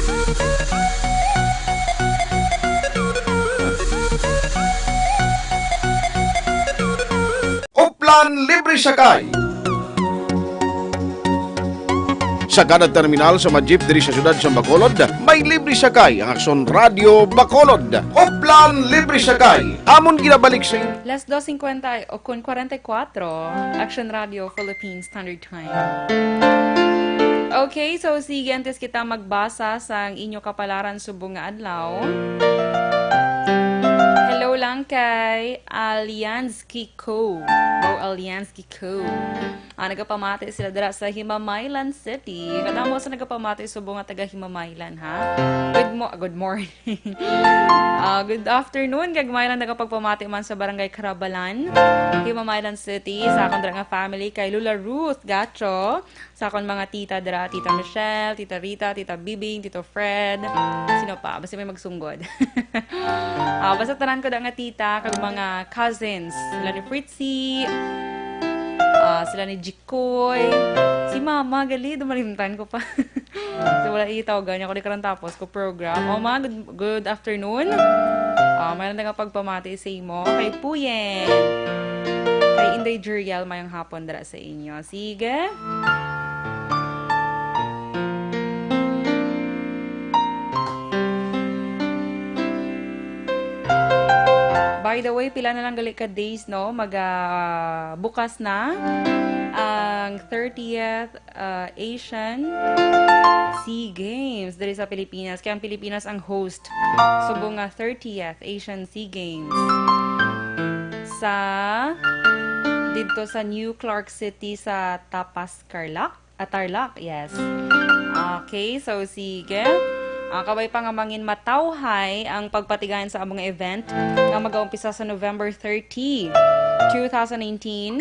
Hoplan Libre Sakay. Sa kada terminal sa mga jeep diri sa syudad sa Bacolod, may libre sakay ang Aksyon Radio Bacolod. Hoplan Libre Sakay. Amon ginabalik sa inyo. Las 2:50 o con 44, Action Radio Philippines Standard Time. Okay, so sige, antes kita magbasa sa inyo kapalaran subong nga adlaw. Hello lang kay Alyansky Co. Alyansky Co. Nagapamati sila dira sa Himamaylan City. Kadamo sa nagapamati subong nga taga Himamaylan, ha? Good morning. Good afternoon. Gagmaylan nagapagpamati man sa Barangay Carabalan, Himamaylan City. Sa akong dira nga family kay Lula Ruth Gacho. Sa akong mga tita dira, Tita Michelle, Tita Rita, Tita Bibing, Tito Fred. Sino pa? Basta may magsunggod. Basta tanan ko da nga tita, kag mga cousins. Sila ni Fritzy, sila ni Jikoy, si Mama, gali, dumalimtan ko pa. So, wala itawagan niya ko di karan tapos ko program. Ma, good afternoon. Mayroon na nga pagpamati sa imo. Kay Puyen, kay Inday Juriel, mayang hapon dara sa inyo. Sige. By the way, pila na lang gali ka days, no? Bukas na ang 30th Asian SEA Games diri sa Pilipinas. Kaya ang Pilipinas ang host subong nga 30th Asian SEA Games sa dito sa New Clark City sa Tarlac, yes. Okay, so sige. Kabay pa nga mangin matawhay ang pagpatigayan sa among event nga mag-uumpisa sa November 30, 2019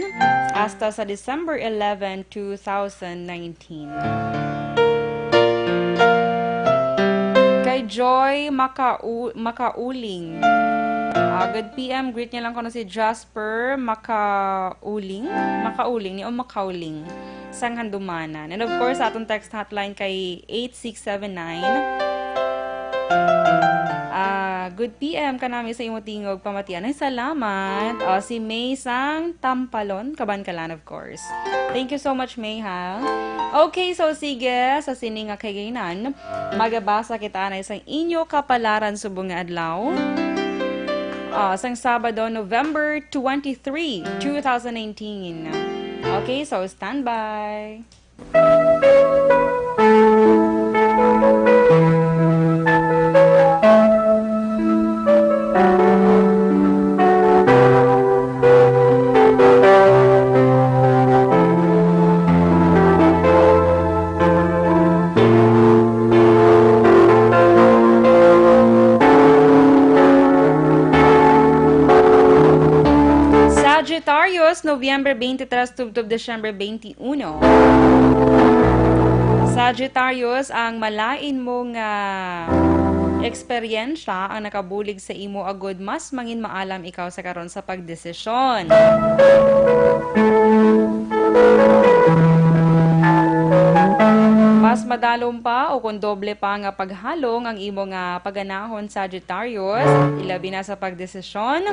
hasta sa December 11, 2019. Kay Joy Makauling. Good PM, greet niya lang ko na si Jasper Makauling ni o Makauling sang Handumanan. And of course, atong text hotline kay 8679. Good PM ka namin sa imo tingog pamatian. Ay, salamat. Si May sang Tampalon, Kabankalan, of course. Thank you so much, May, ha? Okay, so sige, sa sining nga kagayinan, magabasa kita na isang inyo kapalaran subong nga adlaw. Sang Sabado, November 23, 2019. Okay, so stand by. Sagittarius, Nobyembre 23 tubtob Desyembre 21. Sagittarius, ang malain mong eksperyensya ang nakabulig sa imo agud mas mangin maalam ikaw sa karon sa pagdesisyon. Mas madalom pa o kung doble pa nga paghalong ang imo nga paganahon Sagittarius, ilabi na sa pagdesisyon,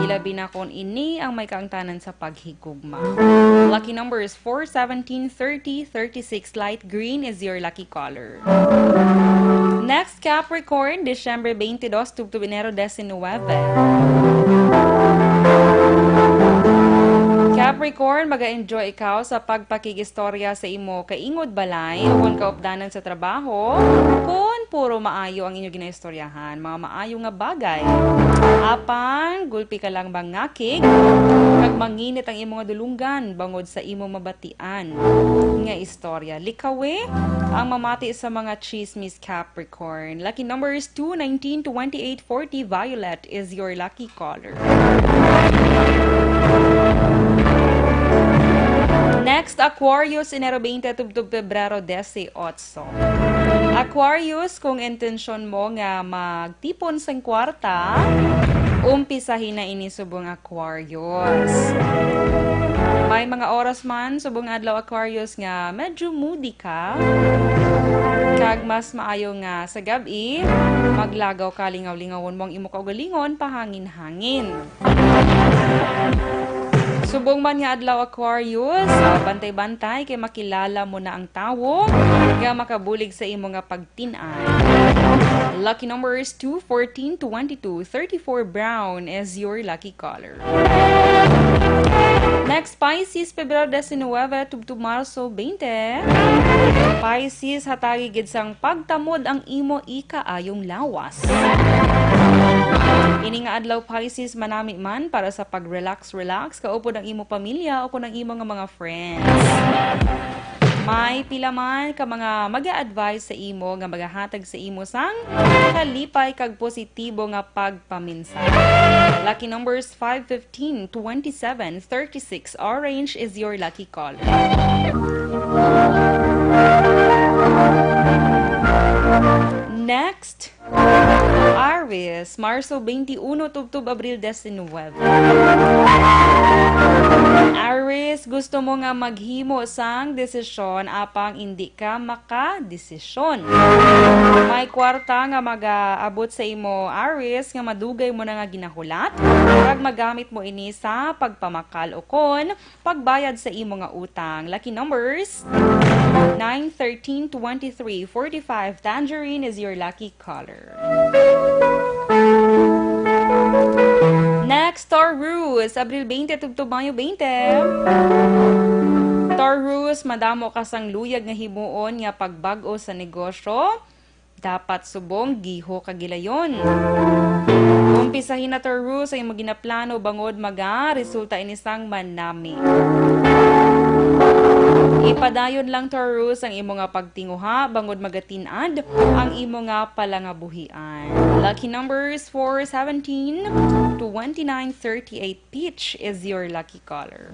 ilabi na kung ini ang may kaangtanan sa paghigugma. Lucky number is 4, 17, 30, 36. Light green is your lucky color. Next, Capricorn, Disyembre 22 to Enero 19. Capricorn, maga-enjoy ikaw sa pagpakigistorya sa imo kaingod balay o kung kaupdanan sa trabaho, kung puro maayo ang inyo ginaistoryahan, mga maayo nga bagay. Apan, gulpi ka lang bang ngakig, kag manginit ang imo nga dulunggan bangod sa imo mabatian nga istorya. Likawe ang mamati sa mga chismis Capricorn. Lucky number is 2, 19, 28, 40. Violet is your lucky color. Next, Aquarius, Enero 20 to Pebrero 18. Aquarius, kung intensyon mo nga magtipon sang kwarta, umpisahin na ini subong Aquarius. May mga oras man subong adlaw Aquarius nga medyo moody ka, kag mas maayo nga sa gabi maglagaw ka lingaw-lingawon mong imo kaugalingon pahangin-hangin. Subong man nga adlaw Aquarius, bantay-bantay kay makilala mo na ang tawo nga makabulig sa imo nga pagtin-an. Lucky numbers 2, 14, 22, 34 brown is your lucky color. Next, Pisces, Pebrero 19, tubtub Marso 20. Pisces, hatagi gid sang pagtamod ang imo ikaayong lawas. Ini nga adlaw Pisces, manami man para sa pag-relax kaupo ng imo pamilya o ng imo nga mga friends. May pila man ka mga mag-a-advise sa imo nga magahatag sa imo sang kalipay kag positibo nga pagpaminsan. Lucky numbers 5, 15, 27, 36. Orange is your lucky color. Next, Aries, Marso 21, tubtub Abril 19. Aries, gusto mo nga maghimo sang desisyon apang hindi ka makadesisyon. May kwarta nga mag-aabot sa imo, Aries, nga madugay mo na nga ginahulat kag magamit mo ini sa pagpamakal o kon pagbayad sa imo nga utang. Lucky numbers 9, 13, 23, 45. Tangerine is your lucky color. Next, Taurus, Abril 20, tubtub Mayo 20. Taurus, madamo ka sang luyag nga himuon nga pagbag-o sa negosyo. Dapat subong giho kagilayon. Umpisahin na Taurus ay imo ginaplano bangod resulta inisang manami. Ipadayon lang Taurus ang imo nga pagtinguha bangod magatinad ang imo nga palangabuhian. Lucky numbers 4, 17, 29, 38. Peach is your lucky color.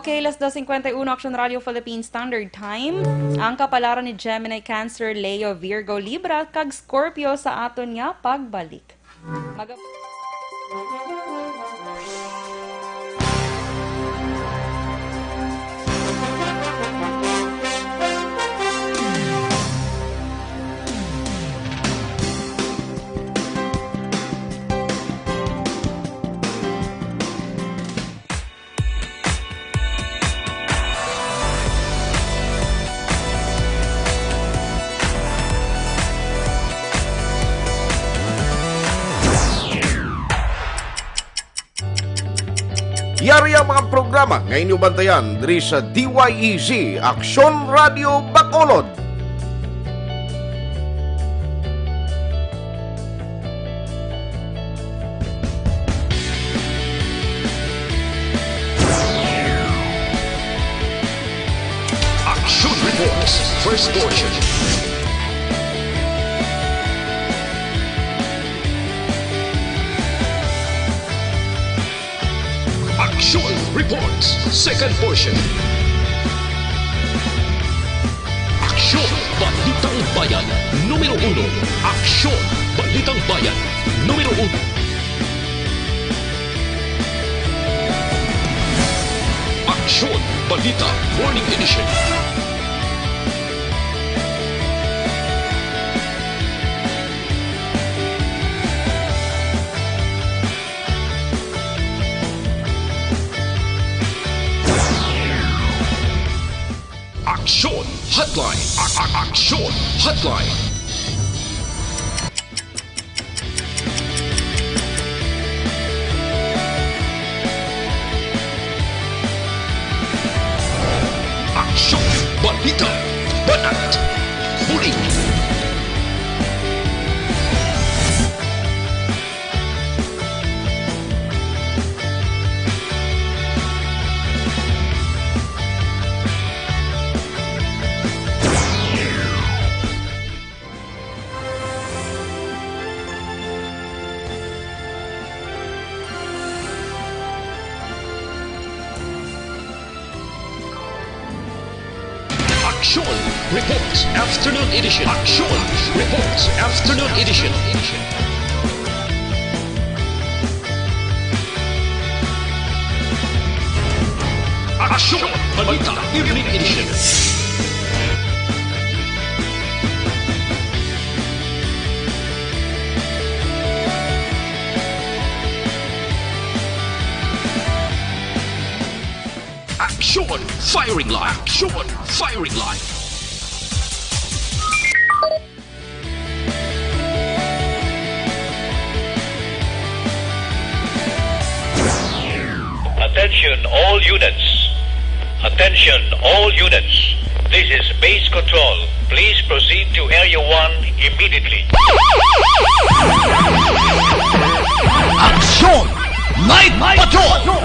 Okay, las 2:51 Action Radio Philippines Standard Time. Ang kapalaran ni Gemini, Cancer, Leo, Virgo, Libra, kag Scorpio sa aton nga pagbalik. Yari ang mga programa nga inyong bantayan diri sa DYEZ Aksyon Radio Bacolod. Action Reports, first portion. Action Reports, second portion. Action Balitang Bayan, numero 1. Action Balitang Bayan, numero 1. Action Balita Morning Edition. Action Hotline. Action Hotline. Action Balita Banat Huli. Action Reports Afternoon Edition. Action Reports Afternoon Edition. Action Balita Evening Edition. Action! Firing line! Action! Firing line! Attention all units. Attention all units. This is base control. Please proceed to Area 1 immediately. Action! Night Patrol!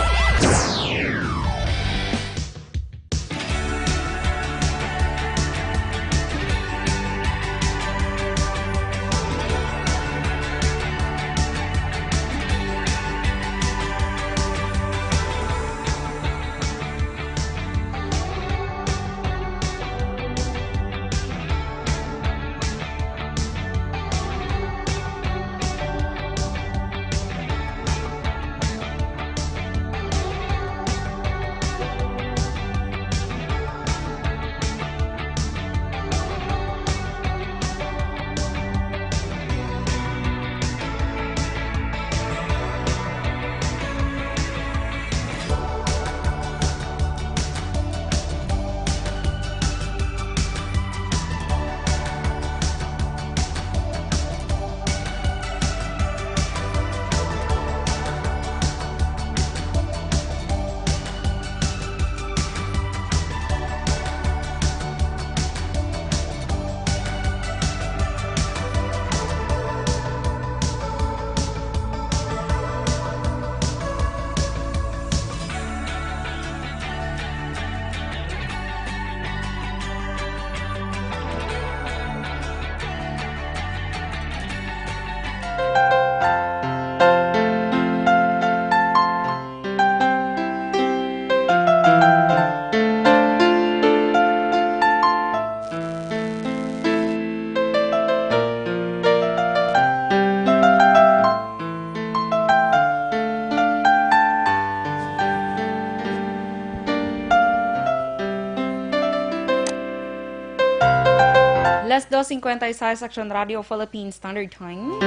Alas 2:56 Action Radio Philippines Standard Time.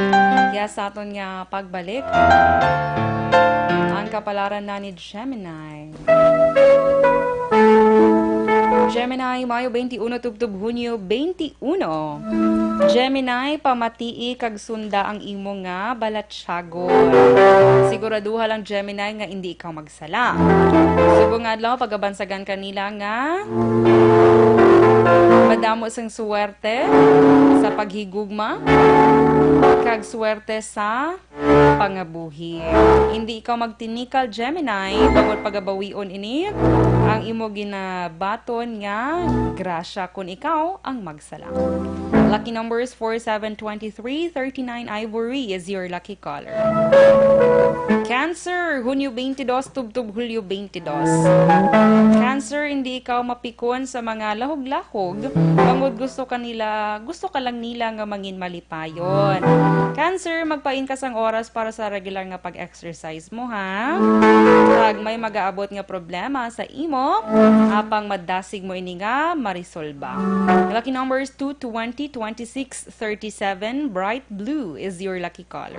Yes, sa aton nga pagbalik. Ang kapalaran na ni Gemini. Gemini, Mayo 21 tubtub Hunyo 21. Gemini, pamatii kag sunda ang imo nga balatsyagol. Siguraduha lang Gemini nga hindi ikaw magsala. Subong adlaw pagabansagan kanila nga madamo sang suwerte sa paghigugma kag suwerte sa pangabuhi. Hindi ikaw magtinikal Gemini bangod pagabawion ini ang imo ginabaton nga grasya kung ikaw ang magsala. Lucky numbers 4723, 39 Ivory is your lucky caller. Cancer, Hunyo 22, tubtub Hulyo 22. Cancer, hindi ikaw mapikon sa mga lahog-lahog. Bangod gusto ka lang nila nga mangin malipayon. Cancer, magpain ka sang oras para sa regular nga pag-exercise mo, ha? Pag may mag-aabot nga problema sa imo, apang madasig mo ini nga marisolba. Lucky numbers 220, 26, 37, bright blue is your lucky color.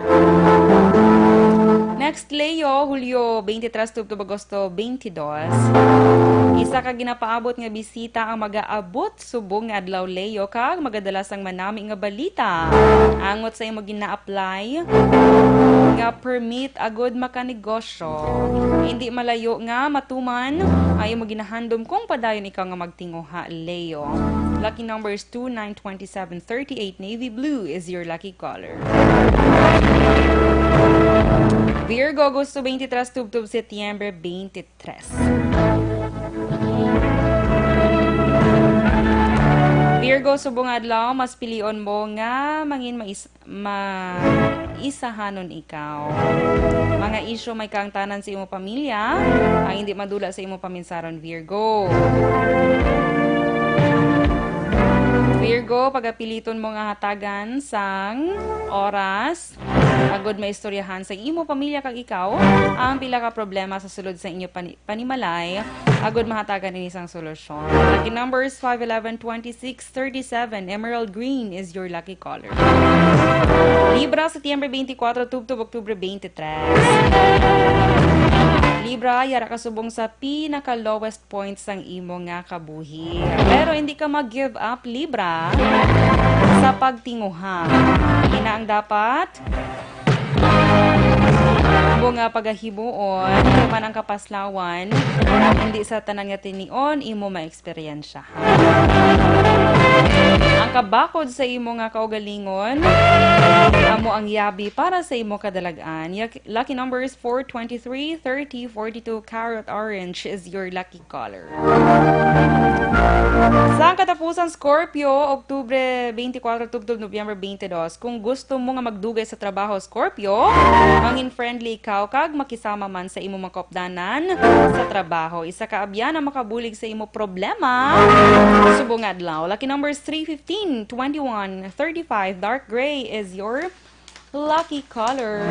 Next, Leo, Hulyo 23, tubtub Agosto 22. Isa ka ginapaabot nga bisita ang mag-aabot subong nga adlaw Leo kag magadala sang manami nga balita. Angot sa imo gina-apply nga permit agud makanegosyo. Hindi malayo nga matuman ay mo ginahandom kung padayon ikaw nga magtinguha Leo. Lucky numbers 2, 9, 27, 38, navy blue is your lucky color. Virgo, Agosto 23, tubtub Setyembre 23. Virgo, subong adlaw, mas pilion mo nga mangin maisahanon ikaw. Mga isyo may kaangtanan sa imo pamilya, ang hindi madula sa imo paminsaron Virgo. Virgo, pagapiliton mo nga hatagan sang oras, agod maistoryahan sa imo pamilya kag ikaw, ang pila ka problema sa sulod sa inyo panimalay, agod mahatagan ini sang solusyon. Lucky numbers 5, 11, 26, 37, emerald green is your lucky color. Libra, Setyembre 24, tubtub Oktubre 23. Libra, yara ka subong sa pinaka-lowest points ng imo nga kabuhi. Pero hindi ka mag-give up, Libra, sa pagtinguha. Ina ang dapat nga pagahimuon, kaya man ang kapaslawan, hindi sa tanan nga tinion, imo ma-eksperyensya. Ang kabakod sa imo nga kaugalingon, amo ang yabi para sa imo kadalagan. Lucky numbers 4, 23, 30, 42, carrot orange is your lucky color. Sa katapusan Scorpio, Oktubre 24 tubtob Nobyember 22, kung gusto mo nga magdugay sa trabaho Scorpio, mangin friendly ikaw kag makisama man sa imo makopdanan sa trabaho. Isa ka abyan na makabulig sa imo problema subong adlaw. Lucky numbers 3, 15, 21, 35, dark gray is your lucky color.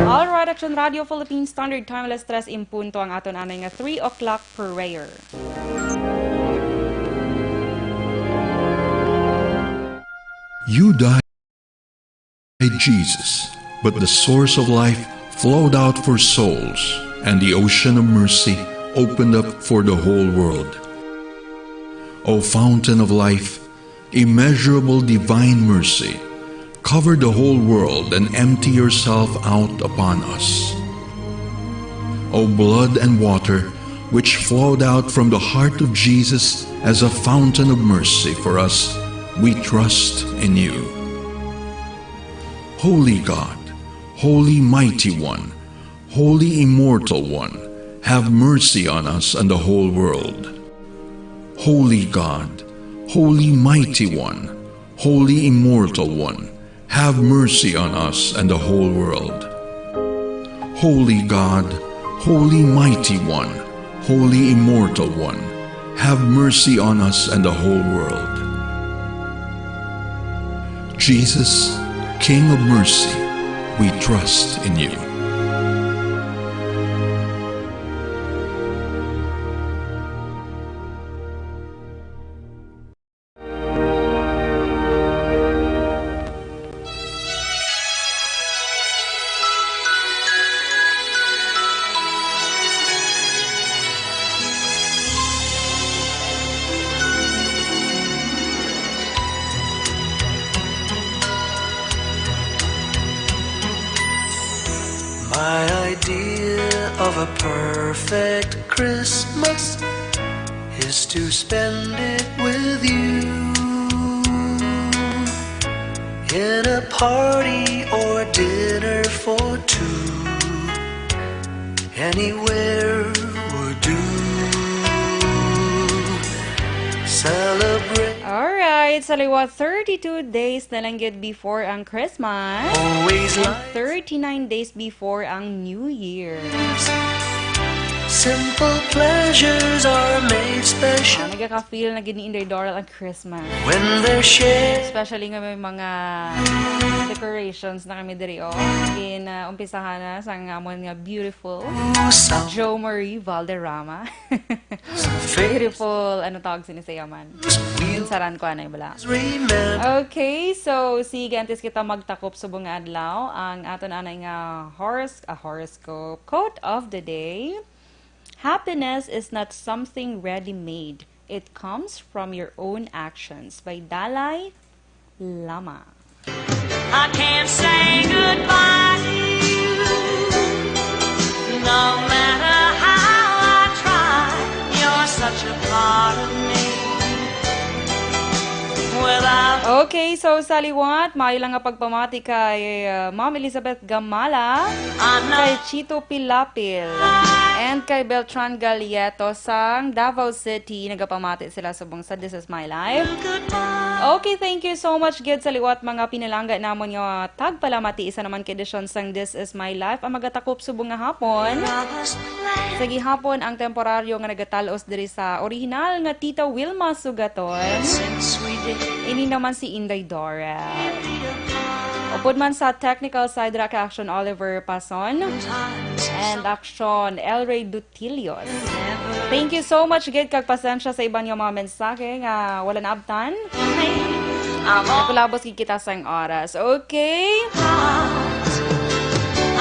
Alright, Action Radio Philippines Standard Time, alas 3 impunto ang aton anay nga 3 o'clock prayer. You died, Jesus, but the source of life flowed out for souls, and the ocean of mercy opened up for the whole world. O fountain of life, immeasurable divine mercy, cover the whole world and empty yourself out upon us. O blood and water, which flowed out from the heart of Jesus as a fountain of mercy for us, we trust in you. Holy God, Holy Mighty One, Holy Immortal One, have mercy on us and the whole world. Holy God, Holy Mighty One, Holy Immortal One, have mercy on us and the whole world. Holy God, Holy Mighty One, Holy Immortal One, have mercy on us and the whole world. Jesus, King of mercy, we trust in you. My idea of a perfect Christmas is to spend it with you in a party or dinner for two. Anywhere would do. Celebrate. Alright, sa liwa, 32 days na lang yun before ang Christmas. Always And like 39 days before ang New Year. simple pleasures are made special Nagkaka-feel na gini-inday Doral ang Christmas. when they're shared. Especially nga may mga decorations na kami diri umpisahan na sa nga amon nga beautiful Jo Marie Valderrama. Beautiful, ano tawag sinisayaman? Saran ko anay bala. Okay, so sige antes kita magtakop subong nga adlaw ang aton anay nga horoscope quote of the day. Happiness is not something ready-made. It comes from your own actions. By Dalai Lama. I can't say goodbye to you, no matter how I try. You're such a part of me. Okay, so sa liwat, maayo lang nga pagpamati kay Ma'am Elizabeth Gamala, kay Chito Pilapil, and kay Beltran Galieto sang Davao City. Nagapamati sila subong sa This Is My Life. Okay, thank you so much gid sa liwat mga pinalangga namon nga tagpalamati isa naman kay edisyon sang This Is My Life ang magatakop subong nga hapon. Sa gihapon ang temporaryo nga nagatalos diri sa original nga Tita Wilma Sugaton. Ini naman si Inday Dora. Upod man sa technical side ra kay Action Oliver Pason and Action El Rey Dutilios. Thank you so much gid kag pasensya sa iban yung mga mensahe nga wala na abtan. Nakulabos gid kita sang oras. Okay?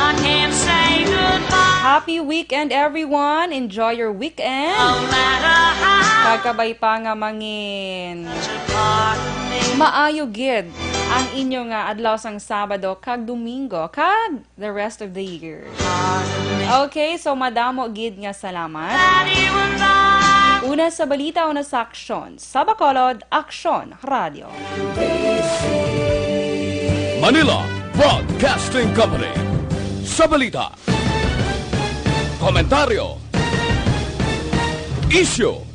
I can't say goodbye. Happy weekend, everyone! Enjoy your weekend! No matter how Kagabay pa nga mangin. apart me. Maayo gid ang inyo nga adlaw sang Sabado kag Domingo kag the rest of the year. Okay, so madamo gid nga salamat. Una sa balita, una sa aksyon. Sa Bacolod, Aksyon Radio. Manila Broadcasting Company. Sa balita. Komentaryo. Issue.